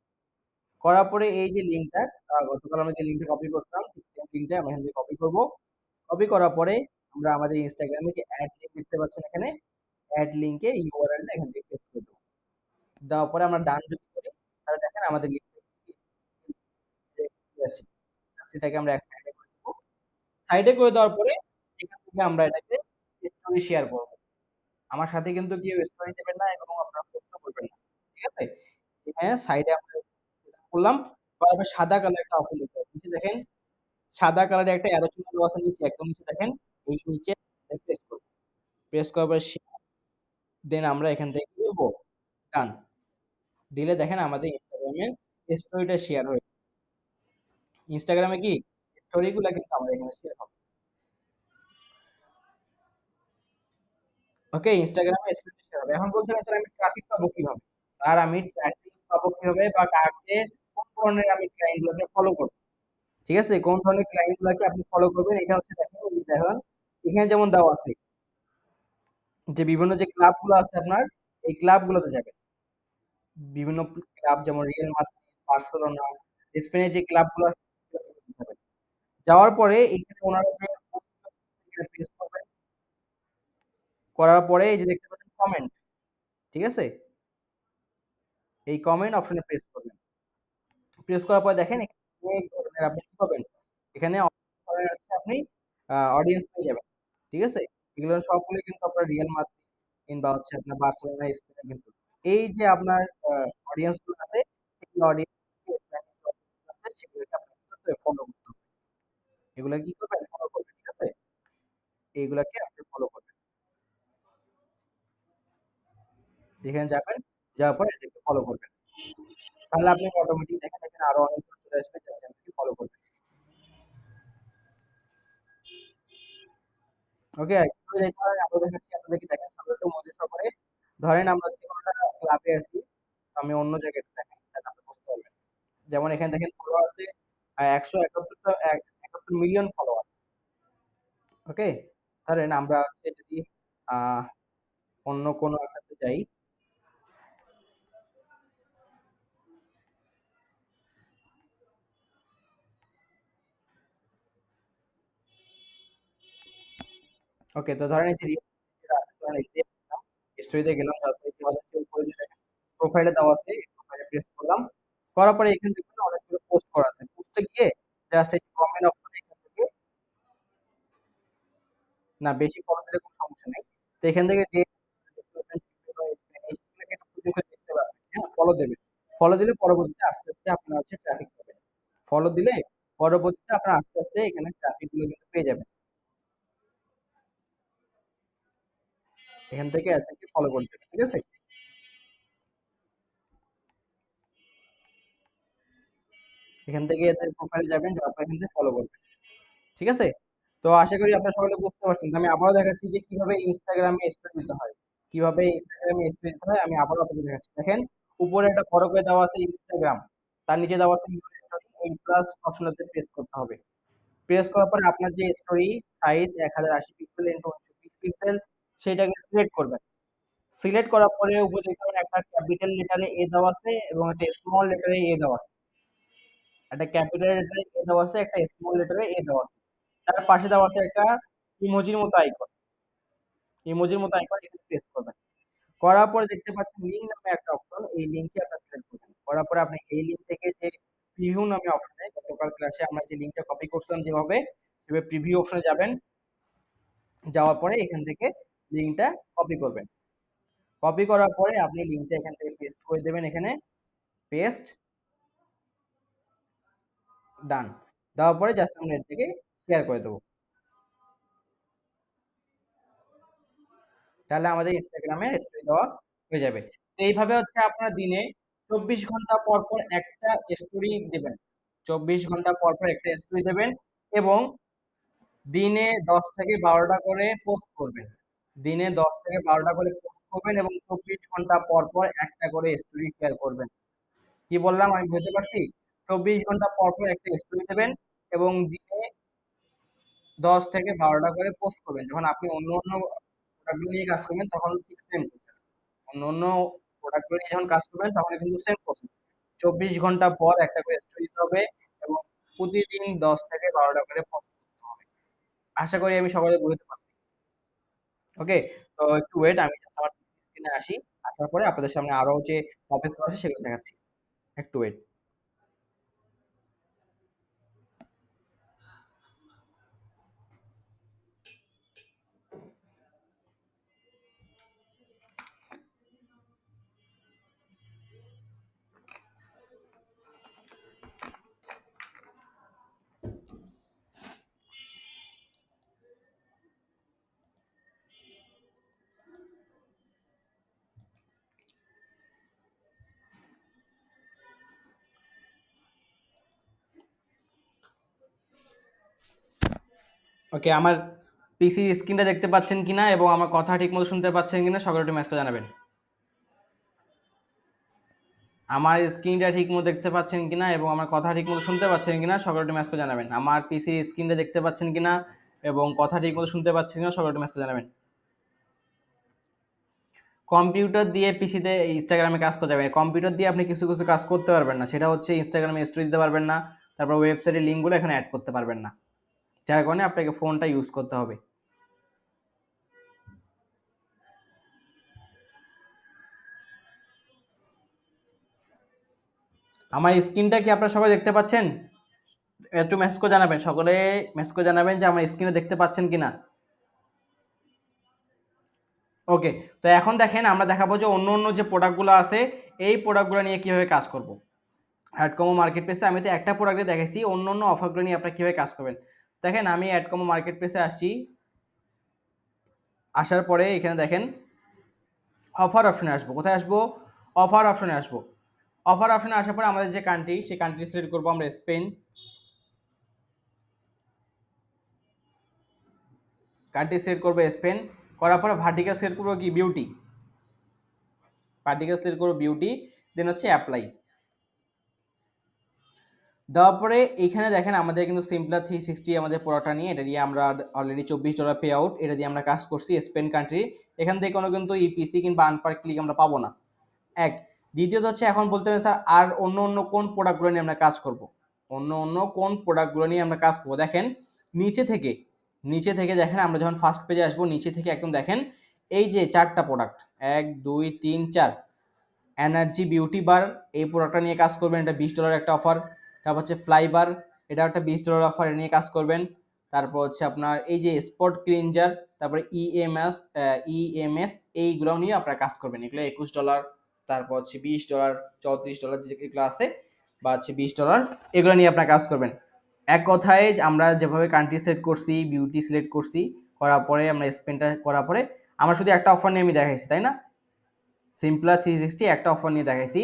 করার পরে এই যে লিঙ্কটা, গতকাল আমরা যে লিঙ্কটা কপি করছিলাম ঠিক সেম লিঙ্কটা আমরা এখান থেকে কপি করব। কপি করার পরে আমরা আমাদের ইনস্টাগ্রামে যে অ্যাড লিঙ্ক দেখতে পাচ্ছেন এখানে, অ্যাড লিঙ্কে ইউআরএলটা এখান থেকে পেস্ট করে দেবো। দেওয়ার পরে আমরা ডান যদি করি, তাহলে দেখেন আমাদের লিঙ্ক সেটাকে আমরা এক সাইডে করে দেবো। সাইডে করে দেওয়ার পরে এখান থেকে আমরা এটাকে স্টোরি শেয়ার করব। আমার সাথে কিন্তু কেউ স্টোরি দেবেন না এবং আপনারা পোস্টও করবেন না, ঠিক আছে। এখানে সাইডে আমরা সেটা করলাম। করার পর সাদা কালার একটা অপশন দেখতে পাচ্ছেন, নিচে দেখেন সাদা কালারের একটা অ্যারো চিহ্ন দেওয়া আছে নিচে, একদম নিচে দেখেন, এই নিচে প্রেস করব। প্রেস করার পর দেন আমরা এখান থেকে কি করব, ডান দিলে দেখেন আমাদের ইনস্টাগ্রামের স্টোরিটা শেয়ার হয়ে, ইনস্টাগ্রামে কি স্টোরি গুলা কিন্তু আমাদের এখানে শেয়ার হবে। ওকে, ইনস্টাগ্রামে স্টোরি শেয়ার হবে। এখন বলতে পারেন স্যার আমি ট্রাফিক পাবো কিভাবে? স্যার আমি ট্রাফিক পাবো কিভাবে বা কাকে, কোন ধরনের আমি ক্লায়েন্ট গুলোকে ফলো করব, ঠিক আছে, কোন ধরনের ক্লায়েন্ট গুলাকে আপনি ফলো করবেন, এটা হচ্ছে দেখেন এই যে দেখেন এখানে যেমন দেওয়া আছে যে বিভিন্ন যে ক্লাব গুলো আছে আপনার, এই ক্লাব গুলোতে যাবেন। বিভিন্ন ক্লাব যেমন রিয়াল মাদ্রিদ, বার্সেলোনা, স্পেনের যে ক্লাব গুলো আছে সেগুলোতে যাবেন। যাওয়ার পরে এখানে ওনারা যে এখানে প্রেস করবেন। করার পরে এই যে দেখতে পাচ্ছেন কমেন্ট, ঠিক আছে, এই কমেন্ট অপশনে প্রেস করবেন। প্রেস করার পরে দেখেন এখানে অনেক ধরনের আপনি কি পাবেন, এখানে অনেক ধরনের হচ্ছে আপনি অডিয়েন্স পেয়ে যাবেন, ঠিক আছে। এগুলো সবগুলো কিন্তু আপনার রিয়াল মাদ্রিদ কিংবা হচ্ছে আপনার বার্সেলোনা, স্পেনের কিন্তু এই যে আপনার অডিয়েন্স গুলো আছে, এই অডিয়েন্স আছে সেগুলোকে আপনি ফলো করতে হবে। এগুলা কি করবেন, ফলো করবেন, ঠিক আছে। এইগুলাকে আপনি ফলো করবেন, যেখানে যাবেন, যাওয়ার পরে এদেরকে ফলো করবেন। তাহলে আপনি অটোমেটিক দেখেন এখানে আরো অনেক জন চলে আসবে, জাস্ট এদেরকে ফলো করবেন। ওকে, কিভাবে যাইতে হয় আমরা দেখাচ্ছি আপনাদেরকে। দেখেন আমরা একটু মনোযোগ সহকারে, ধরেন আমরা হচ্ছে কোনো একটা ক্লাবে আছি, তো আমি অন্য জায়গায় দেখাই তাহলে আপনি বুঝতে পারবেন। যেমন এখানে দেখেন ফলোয়ার আছে 171 মিলিয়ন ফলোয়ার। ওকে, ধরেন আমরা হচ্ছে যদি আহ অন্য কোনো একটাতে যাই। ওকে, তো ধরেন এই যে যেটা আছে, ধরেন এই যে স্টোরিতে গেলাম, তারপরে কি হচ্ছে উপরে যে দেখেন প্রোফাইলে দেওয়া আছে, প্রোফাইলে প্রেস করলাম, করার পরে এখান থেকে অনেকগুলো পোস্ট করা আছে। পোস্টে গিয়ে জাস্ট এই কমেন্ট অপশনে এখান থেকে, না বেশি ফলো দিলে কোনো সমস্যা নেই। তো এখান থেকে যে দেখতে পাবেন স্প্যানিশ একটু খুঁজে খুঁজে দেখতে পাবেন। হ্যাঁ, ফলো দেবেন। ফলো দিলে পরবর্তীতে আস্তে আস্তে আপনার হচ্ছে ট্রাফিক পাবেন। ফলো দিলে পরবর্তীতে আপনার আস্তে আস্তে এখানে ট্রাফিক গুলো কিন্তু পেয়ে যাবেন। এখান থেকে এদেরকে ফলো করে দেবেন, ঠিক আছে? এখান থেকে এদের প্রোফাইলে যাবেন, যাওয়ার পর এখান থেকে ফলো করবেন, ঠিক আছে? তো আশা করি আপনারা সকলে বুঝতে পারছেন। তো আমি আবারও দেখাচ্ছি যে কিভাবে ইনস্টাগ্রামে স্টোরি দিতে হয়। কিভাবে ইনস্টাগ্রামে স্টোরি দিতে হয় আমি আবারও আপনাদের দেখাচ্ছি। দেখেন উপরে একটা বড় করে দেওয়া আছে ইনস্টাগ্রাম, তার নিচে দেওয়া আছে ইউর স্টোরি, এই প্লাস অপশনটাতে প্রেস করতে হবে। প্রেস করার পরে আপনার যে story size 1080 pixel into 120 pixel সেটাকে সিলেক্ট করবেন। সিলেক্ট করার পরে উপরে দেখতে পাবেন একটা ক্যাপিটাল লেটারে এ দেওয়া আছে এবং একটা স্মল লেটারে এ দেওয়া আছে। একটা ক্যাপিটাল লেটারে এ দেওয়া আছে, একটা স্মল লেটারে এ দেওয়া আছে। তার পাশে দেওয়া আছে একটা ইমোজির মতো আইকন। ইমোজির মতো আইকন এখানে প্রেস করবেন। করার পরে দেখতে পাচ্ছেন লিঙ্ক নামে একটা অপশন, এই লিঙ্কে আপনার সিলেক্ট করবেন। করার পরে আপনি এই লিঙ্ক থেকে যে প্রিভিউ নামে অপশনে গতকাল ক্লাসে আমরা যে লিঙ্কটা কপি করছিলাম যেভাবে, সেভাবে প্রিভিউ অপশনে যাবেন। যাওয়ার পরে এখান থেকে লিঙ্কটা কপি করবেন। কপি করার পরে আপনি লিঙ্কটা এখান থেকে পেস্ট করে দেবেন এখানে। পেস্ট, ডান। দেওয়ার পরে জাস্ট আমরা এর থেকে শেয়ার করে দেবো। তাহলে আমাদের ইনস্টাগ্রামে স্টোরি দেওয়া হয়ে যাবে। তো এইভাবে হচ্ছে আপনারা দিনে 24 ঘন্টা পর পর একটা স্টোরি দেবেন। 24 ঘন্টা পর পর একটা স্টোরি দেবেন এবং দিনে 10 থেকে 12টা করে পোস্ট করবেন। দিনে 10 থেকে 12টা করে পোস্ট করবেন এবং 24 ঘন্টা পর পর একটা করে স্টোরি শেয়ার করবেন। কি বললাম আমি বুঝতে পারছি? 24 ঘন্টা পর পর একটা স্টোরি দেবেন এবং দিনে 10 থেকে 12টা করে পোস্ট করবেন। যখন আপনি অন্য অন্য প্রোডাক্ট নিয়ে কাজ করবেন তখন ঠিক সেম প্রসেস। অন্য অন্য প্রোডাক্ট নিয়ে যখন কাজ করবেন তখন কিন্তু সেম প্রসেস। 24 ঘন্টা পর একটা করে স্টোরি দিতে হবে এবং প্রতিদিন 10 থেকে 12টা করে পোস্ট করতে হবে। আশা করি আমি সকলে বুঝতে পারছি। ওকে, তো একটু ওয়েট, আমি জাস্ট আমার স্ক্রিনে আসি। আসার পরে আপনাদের সামনে আরো যে টপিকগুলো আছে সেগুলো দেখাচ্ছি। একটু ওয়েট। ওকে, আমার পিসি স্ক্রিনটা দেখতে পাচ্ছেন কিনা এবং আমার কথা ঠিক মতো শুনতে পাচ্ছেন কিনা সকলে একটু মেসেজ জানাবেন। আমার স্ক্রিনটা ঠিক মতো দেখতে পাচ্ছেন কিনা এবং আমার কথা ঠিক মতো শুনতে পাচ্ছেন কিনা সকলে একটু মেসেজ জানাবেন। আমার পিসি স্ক্রিনটা দেখতে পাচ্ছেন কিনা এবং কথা ঠিক মতো শুনতে পাচ্ছেন কিনা সকলে একটু মেসেজ জানাবেন। কম্পিউটার দিয়ে পিসিতে ইনস্টাগ্রামে কাজ করা যাবে না। কম্পিউটার দিয়ে আপনি কিছু কিছু কাজ করতে পারবেন না, সেটা হচ্ছে ইনস্টাগ্রামে স্টোরি দিতে পারবেন না, তারপর ওয়েবসাইটের লিঙ্কগুলো এখানে অ্যাড করতে পারবেন না, যার কারণে আপনাকে ফোনটা ইউজ করতে হবে। আমার স্ক্রিনটা কি আপনারা সবাই দেখতে পাচ্ছেন? একটু মেসেজ করে জানাবেন, সকলে মেসেজ করে জানাবেন যে আমার স্ক্রিনে দেখতে পাচ্ছেন কিনা। ওকে, তো এখন দেখেন আমরা দেখাবো যে অন্য অন্য যে প্রোডাক্টগুলো আছে এই প্রোডাক্টগুলো নিয়ে কিভাবে কাজ করব। অ্যাডকমো মার্কেট প্লেসে আমি তো একটা প্রোডাক্টে দেখাইছি, অন্য অন্য অফারগুলো নিয়ে আপনারা কিভাবে কাজ করবেন। দেখেন আমি অ্যাডকমো মার্কেট প্লেসে আসছি। আসার পরে এখানে দেখেন অফার অপশনে আসবো। কোথায় আসবো? অফার অপশনে আসবো। অফার অপশনে আসার পরে আমাদের যে কান্ট্রি, সেই কান্ট্রি সিলেক্ট করবো আমরা স্পেন। কান্ট্রি সিলেক্ট করবো স্পেন, করার পরে ভার্টিক্যাল সিলেক্ট করবো কি বিউটি, ভার্টিক্যাল সিলেক্ট করবো বিউটি, দেন হচ্ছে অ্যাপ্লাই। দেওয়ার পরে এইখানে দেখেন আমাদের কিন্তু সিম্পলা 360 আমাদের প্রোডাক্টটা নিয়ে, এটা দিয়ে আমরা অলরেডি $24 পে আউট, এটা দিয়ে আমরা কাজ করছি স্পেন কান্ট্রি। এখান থেকে কোনো কিন্তু ইপিসি কিংবা আনপার ক্লিক আমরা পাবো না, এক। দ্বিতীয়ত হচ্ছে এখন বলতে হবে স্যার আর অন্য অন্য কোন প্রোডাক্টগুলো নিয়ে আমরা কাজ করব, অন্য অন্য কোন প্রোডাক্টগুলো নিয়ে আমরা কাজ করবো। দেখেন নিচে থেকে দেখেন আমরা যখন ফার্স্ট পেজে আসবো, নিচে থেকে একদম দেখেন এই যে 4টা প্রোডাক্ট, 1 2 3 4, এনার্জি বিউটি বার, এই প্রোডাক্টটা নিয়ে কাজ করবেন, এটা $20 একটা অফার। তারপর হচ্ছে ফ্লাই বার, এটা একটা $20 অফার, এটা নিয়ে কাজ করবেন। তারপর হচ্ছে আপনার এই যে স্পট ক্লিনজার, তারপরে ইএমএস, এইগুলো নিয়ে আপনারা কাজ করবেন, এগুলো $21, তারপর হচ্ছে $20, $34 যেগুলো আছে, বা হচ্ছে $20, এগুলো নিয়ে আপনারা কাজ করবেন। এক কথায় আমরা যেভাবে কান্ট্রি সিলেক্ট করছি, বিউটি সিলেক্ট করছি, করার পরে আমরা স্পেনটা করার পরে আমরা শুধু একটা অফার নিয়ে আমি দেখাইছি, তাই না? সিম্পলা 360 একটা অফার নিয়ে দেখাইছি।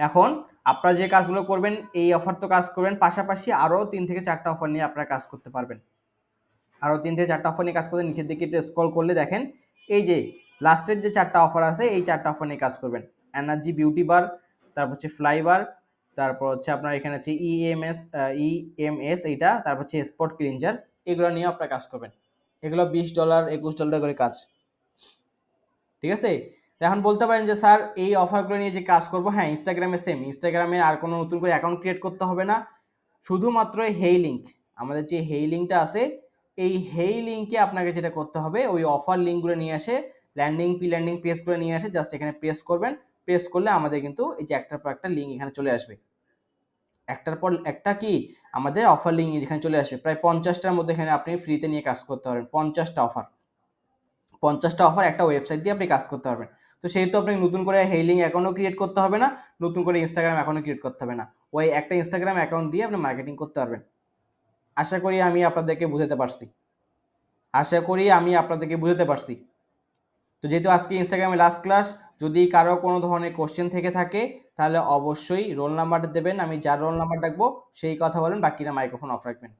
এখন আপনারা যে কাজগুলো করবেন, এই অফার তো কাজ করবেন, পাশাপাশি আরও 3 থেকে 4টা অফার নিয়ে আপনারা কাজ করতে পারবেন। আরও 3 থেকে 4টা অফার নিয়ে কাজ করতে নিচের দিকে একটু স্ক্রল করলে দেখেন এই যে লাস্টের যে 4টা অফার আছে, এই 4টা অফার নিয়ে কাজ করবেন। এনার্জি বিউটি বার, তারপর হচ্ছে ফ্লাই বার, তারপর হচ্ছে আপনার এখানে আছে ইএমএস এইটা, তারপর হচ্ছে স্পট ক্লিনজার, এগুলো নিয়ে আপনারা কাজ করবেন। এগুলো $20 $21 করে কাজ, ঠিক আছে? এখন বলতে পারেন যে স্যার এই অফারগুলো নিয়ে যে কাজ করব, হ্যাঁ ইনস্টাগ্রামে সেম, ইনস্টাগ্রামে আর কোনো নতুন করে অ্যাকাউন্ট ক্রিয়েট করতে হবে না, শুধুমাত্র হেই লিঙ্ক, আমাদের যে হেই লিঙ্কটা আছে, এই হেই লিঙ্কে আপনাকে যেটা করতে হবে ওই অফার লিঙ্কগুলো নিয়ে আসে, ল্যান্ডিং পেজগুলো নিয়ে আসে, জাস্ট এখানে প্রেস করবেন, প্রেস করলে আমাদের কিন্তু এই যে একটার পর একটা লিঙ্ক এখানে চলে আসবে, একটার পর একটা কি আমাদের অফার লিঙ্ক এখানে চলে আসবে, প্রায় 50টার মধ্যে এখানে আপনি ফ্রিতে নিয়ে কাজ করতে পারবেন, 50টা অফার একটা ওয়েবসাইট দিয়ে আপনি কাজ করতে পারবেন। তো সেহেতু আপনাকে নতুন করে হেইলিং অ্যাকাউন্টও ক্রিয়েট করতে হবে না, নতুন করে ইনস্টাগ্রাম অ্যাকাউন্টও ক্রিয়েট করতে হবে না, ওই একটা ইনস্টাগ্রাম অ্যাকাউন্ট দিয়ে আপনি মার্কেটিং করতে পারবেন। আশা করি আমি আপনাদেরকে বুঝাতে পারছি। তো যেহেতু আজকে ইনস্টাগ্রামে লাস্ট ক্লাস, যদি কারো কোনো ধরনের কোশ্চেন থেকে থাকে তাহলে অবশ্যই রোল নাম্বারটা দেবেন, আমি যার রোল নাম্বার ডাকবো সেই কথা বলেন, বাকিরা মাইক্রোফোন অফ রাখবেন।